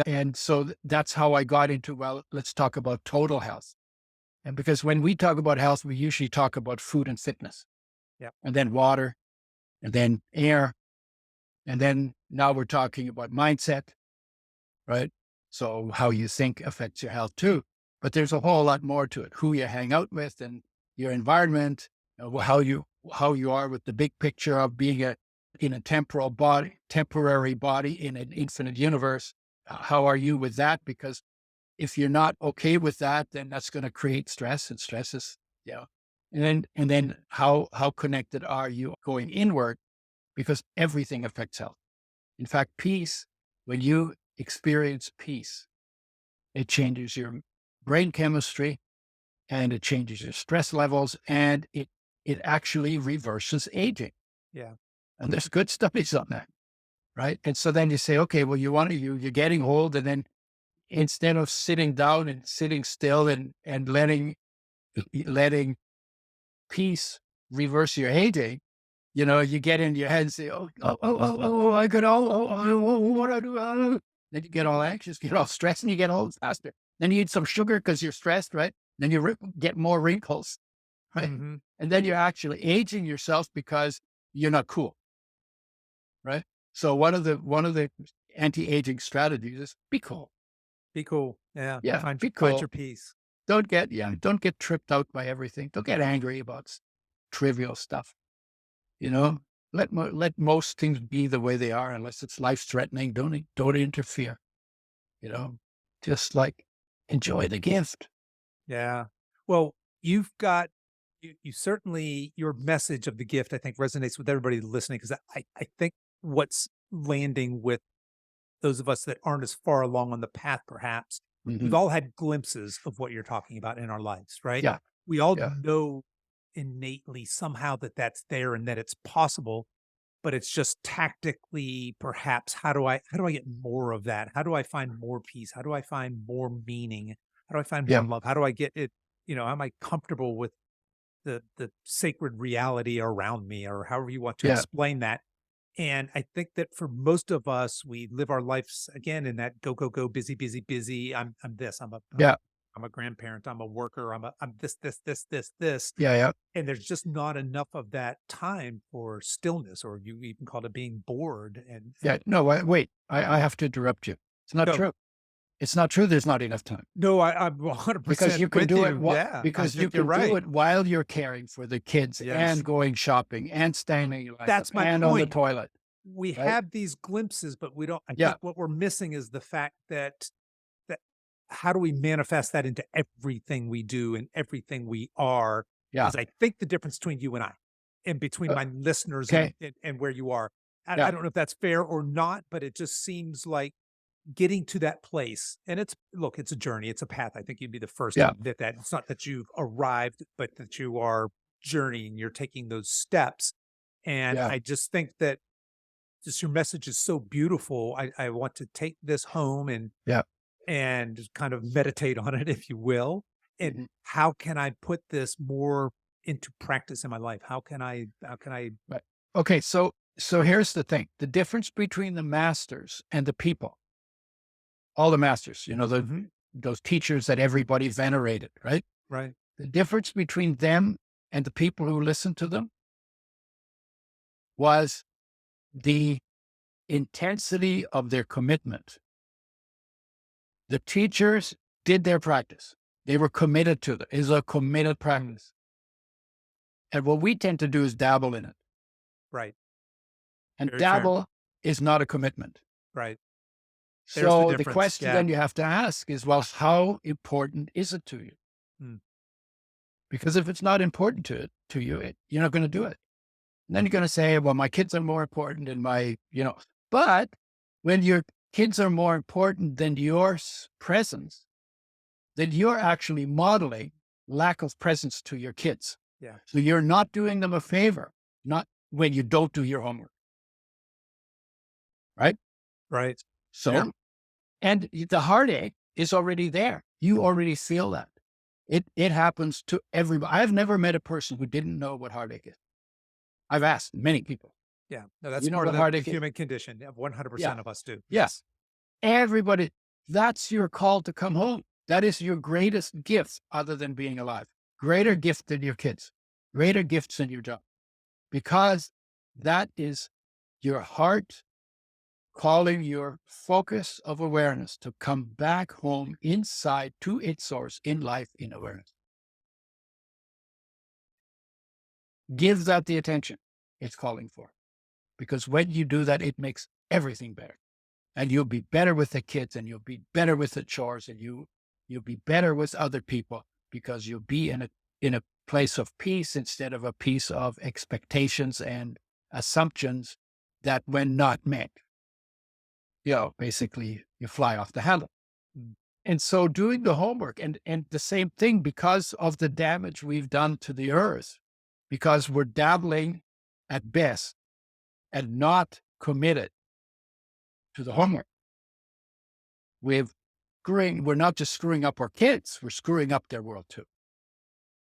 And so that's how I got into, well, let's talk about total health. And because when we talk about health, we usually talk about food and fitness. Yeah. And then water, and then air. And then now we're talking about mindset, right? So how you think affects your health too. But there's a whole lot more to it. Who you hang out with and your environment, how you are with the big picture of being in a temporary body in an infinite universe. How are you with that? Because if you're not okay with that, then that's going to create stress, and stress is, and then how connected are you going inward? Because everything affects health. In fact, peace, when you experience peace, it changes your brain chemistry and it changes your stress levels, and it actually reverses aging. Yeah. And there's good studies on that. Right. And so then you say, okay, well, you're getting old. And then instead of sitting down and sitting still and letting peace reverse your aging, you get in your head and say, I could, what do I do? Then you get all anxious, get all stressed, and you get old faster. Then you eat some sugar because you're stressed, right? Then you get more wrinkles, right? Mm-hmm. And then you're actually aging yourself because you're not cool, right? So one of the anti-aging strategies is be cool. Be cool. Yeah. Yeah. Find your peace. Don't get tripped out by everything. Don't get angry about trivial stuff. Let most things be the way they are, unless it's life threatening. Don't interfere. Just like enjoy the gift. Yeah. Well, you've got, you certainly, your message of the gift, I think, resonates with everybody listening, because I think what's landing with those of us that aren't as far along on the path, perhaps, we've all had glimpses of what you're talking about in our lives, right? Yeah. We all Yeah. know innately somehow that that's there and that it's possible, but it's just tactically, perhaps, how do I get more of that? How do I find more peace? How do I find more meaning? How do I find more Yeah. love? How do I get it? Am I comfortable with the sacred reality around me, or however you want to Yeah. explain that? And I think that for most of us, we live our lives again in that go, go, go, busy, busy, busy. I'm this, Yeah. I'm a grandparent, I'm a worker, I'm this. Yeah. Yeah. And there's just not enough of that time for stillness, or you even called it being bored. Yeah. No, wait, I have to interrupt you. It's not No, true. It's not true. There's not enough time. no, I'm 100% Because you can with do you. it. Yeah, Because I you think you're can do right. it while you're caring for the kids Yes. and going shopping and standing your life That's up my and on the point. toilet. We Right? have these glimpses, but we don't. I Yeah. think what we're missing is the fact that how do we manifest that into everything we do and everything we are? Yeah. Is I think the difference between you and I, and between my listeners Okay. and where you are. I Yeah. don't know if that's fair or not, but it just seems like getting to that place. And it's a journey, it's a path. I think you'd be the first to Yeah. admit that. It's not that you've arrived, but that you are journeying, you're taking those steps. And Yeah. I just think that just your message is so beautiful. I want to take this home Yeah. and just kind of meditate on it, if you will. And Mhm. how can I put this more into practice in my life? How can I, Right. Okay. So here's the thing: the difference between the masters and the people, all the masters, Mhm. those teachers that everybody venerated, right? Right. The difference between them and the people who listened to them was the intensity of their commitment. The teachers did their practice. They were committed to it. It's a committed practice. And what we tend to do is dabble in it. Right. And Very fair. dabble is not a commitment. Right. There's the So the difference. question Yeah. then you have to ask is, well, how important is it to you? Mm. Because if it's not important to you, you're not going to do it. And then you're going to say, well, my kids are more important than but when your kids are more important than your presence, then you're actually modeling lack of presence to your kids. Yeah. So you're not doing them a favor, not when you don't do your homework. Right? Right. So, Yeah. and the heartache is already there. You already feel that. It happens to everybody. I've never met a person who didn't know what heartache is. I've asked many people. Yeah. No, that's You know part what of the heartache is? human condition. 100% of us do. Yes. Everybody, that's your call to come home. That is your greatest gift other than being alive. Greater gift than your kids, greater gifts than your job, because that is your heart calling your focus of awareness to come back home inside to its source in life, in awareness. Give that the attention it's calling for, because when you do that, it makes everything better. And you'll be better with the kids, and you'll be better with the chores, and you'll be better with other people, because you'll be in a place of peace instead of a piece of expectations and assumptions that, when not met, basically you fly off the handle. And so doing the homework and the same thing, because of the damage we've done to the earth, because we're dabbling at best and not committed to the homework. We're not just screwing up our kids, we're screwing up their world too.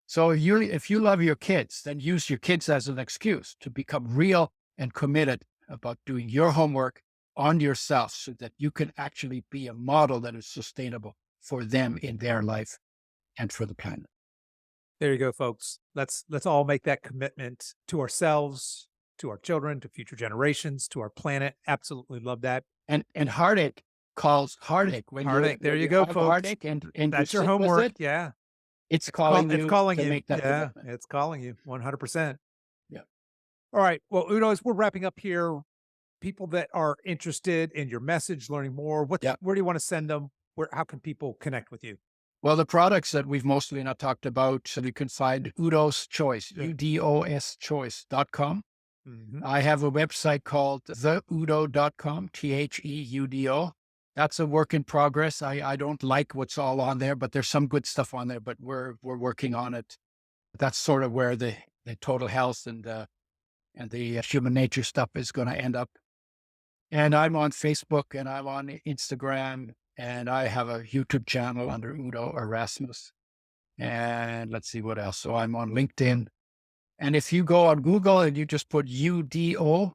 So if you love your kids, then use your kids as an excuse to become real and committed about doing your homework on yourself, so that you can actually be a model that is sustainable for them in their life and for the planet. There you go, folks. Let's all make that commitment to ourselves, to our children, to future generations, to our planet. Absolutely love that. And heartache calls heartache. Heartache. There you go, folks. Heartache and that's you your sit with homework. it, Yeah. It's calling you to you. make that Yeah, commitment. it's calling you 100%. Yeah. All right. Well, Udo, as we're wrapping up here, people that are interested in your message, learning more, where do you want to send them? How can people connect with you? Well, the products that we've mostly not talked about, so you can find Udo's Choice, udoschoice.com. Mm-hmm. I have a website called theudo.com, THEUDO. That's a work in progress. I don't like what's all on there, but there's some good stuff on there, but we're working on it. That's sort of where the total health and the human nature stuff is going to end up. And I'm on Facebook, and I'm on Instagram, and I have a YouTube channel under Udo Erasmus. And let's see what else. So I'm on LinkedIn. And if you go on Google and you just put UDO,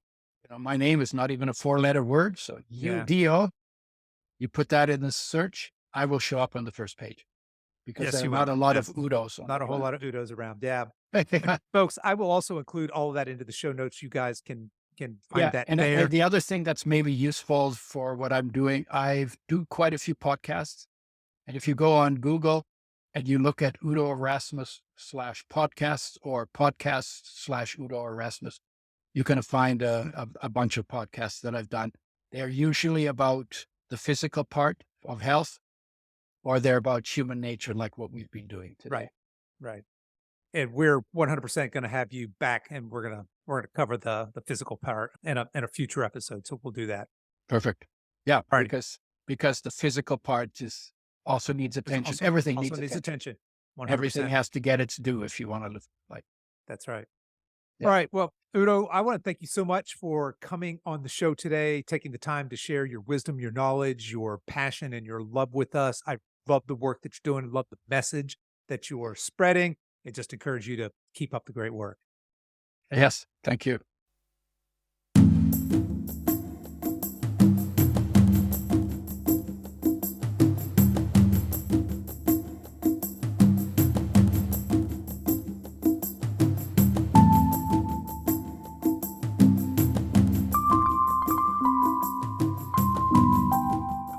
my name is not even a 4-letter word. So UDO, you put that in the search, I will show up on the first page, because there's not a lot of Udos. Not a whole lot of Udos around. Yeah. Folks, I will also include all of that into the show notes. You guys can find that there. And the other thing that's maybe useful for what I'm doing, I do quite a few podcasts. And if you go on Google and you look at Udo Erasmus /podcasts or podcasts /Udo Erasmus, you can find a bunch of podcasts that I've done. They're usually about the physical part of health, or they're about human nature, like what we've been doing today. Right. And we're 100% going to have you back, and we're going to cover the physical part in a future episode. So we'll do that. Perfect. Yeah. Right. Because the physical part also needs attention. Everything also needs attention. 100%. Everything has to get its due if you want to live like. That's right. Yeah. All right. Well, Udo, I want to thank you so much for coming on the show today, taking the time to share your wisdom, your knowledge, your passion, and your love with us. I love the work that you're doing. Love the message that you are spreading. I just encourage you to keep up the great work. Yes. Thank you.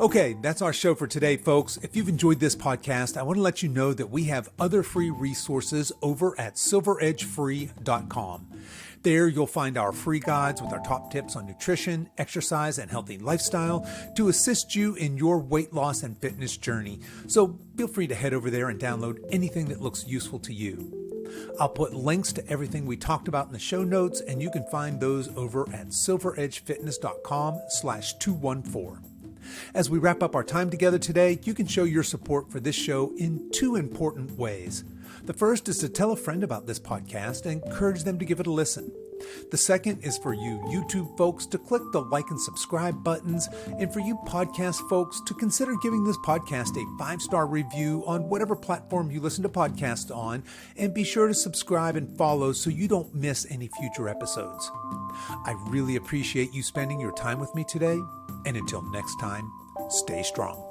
Okay, that's our show for today, folks. If you've enjoyed this podcast, I want to let you know that we have other free resources over at silveredgefree.com. There you'll find our free guides with our top tips on nutrition, exercise, and healthy lifestyle to assist you in your weight loss and fitness journey. So feel free to head over there and download anything that looks useful to you. I'll put links to everything we talked about in the show notes, and you can find those over at silveredgefitness.com/214. As we wrap up our time together today, you can show your support for this show in two important ways. The first is to tell a friend about this podcast and encourage them to give it a listen. The second is for you YouTube folks to click the like and subscribe buttons, and for you podcast folks to consider giving this podcast a 5-star review on whatever platform you listen to podcasts on, and be sure to subscribe and follow so you don't miss any future episodes. I really appreciate you spending your time with me today, and until next time, stay strong.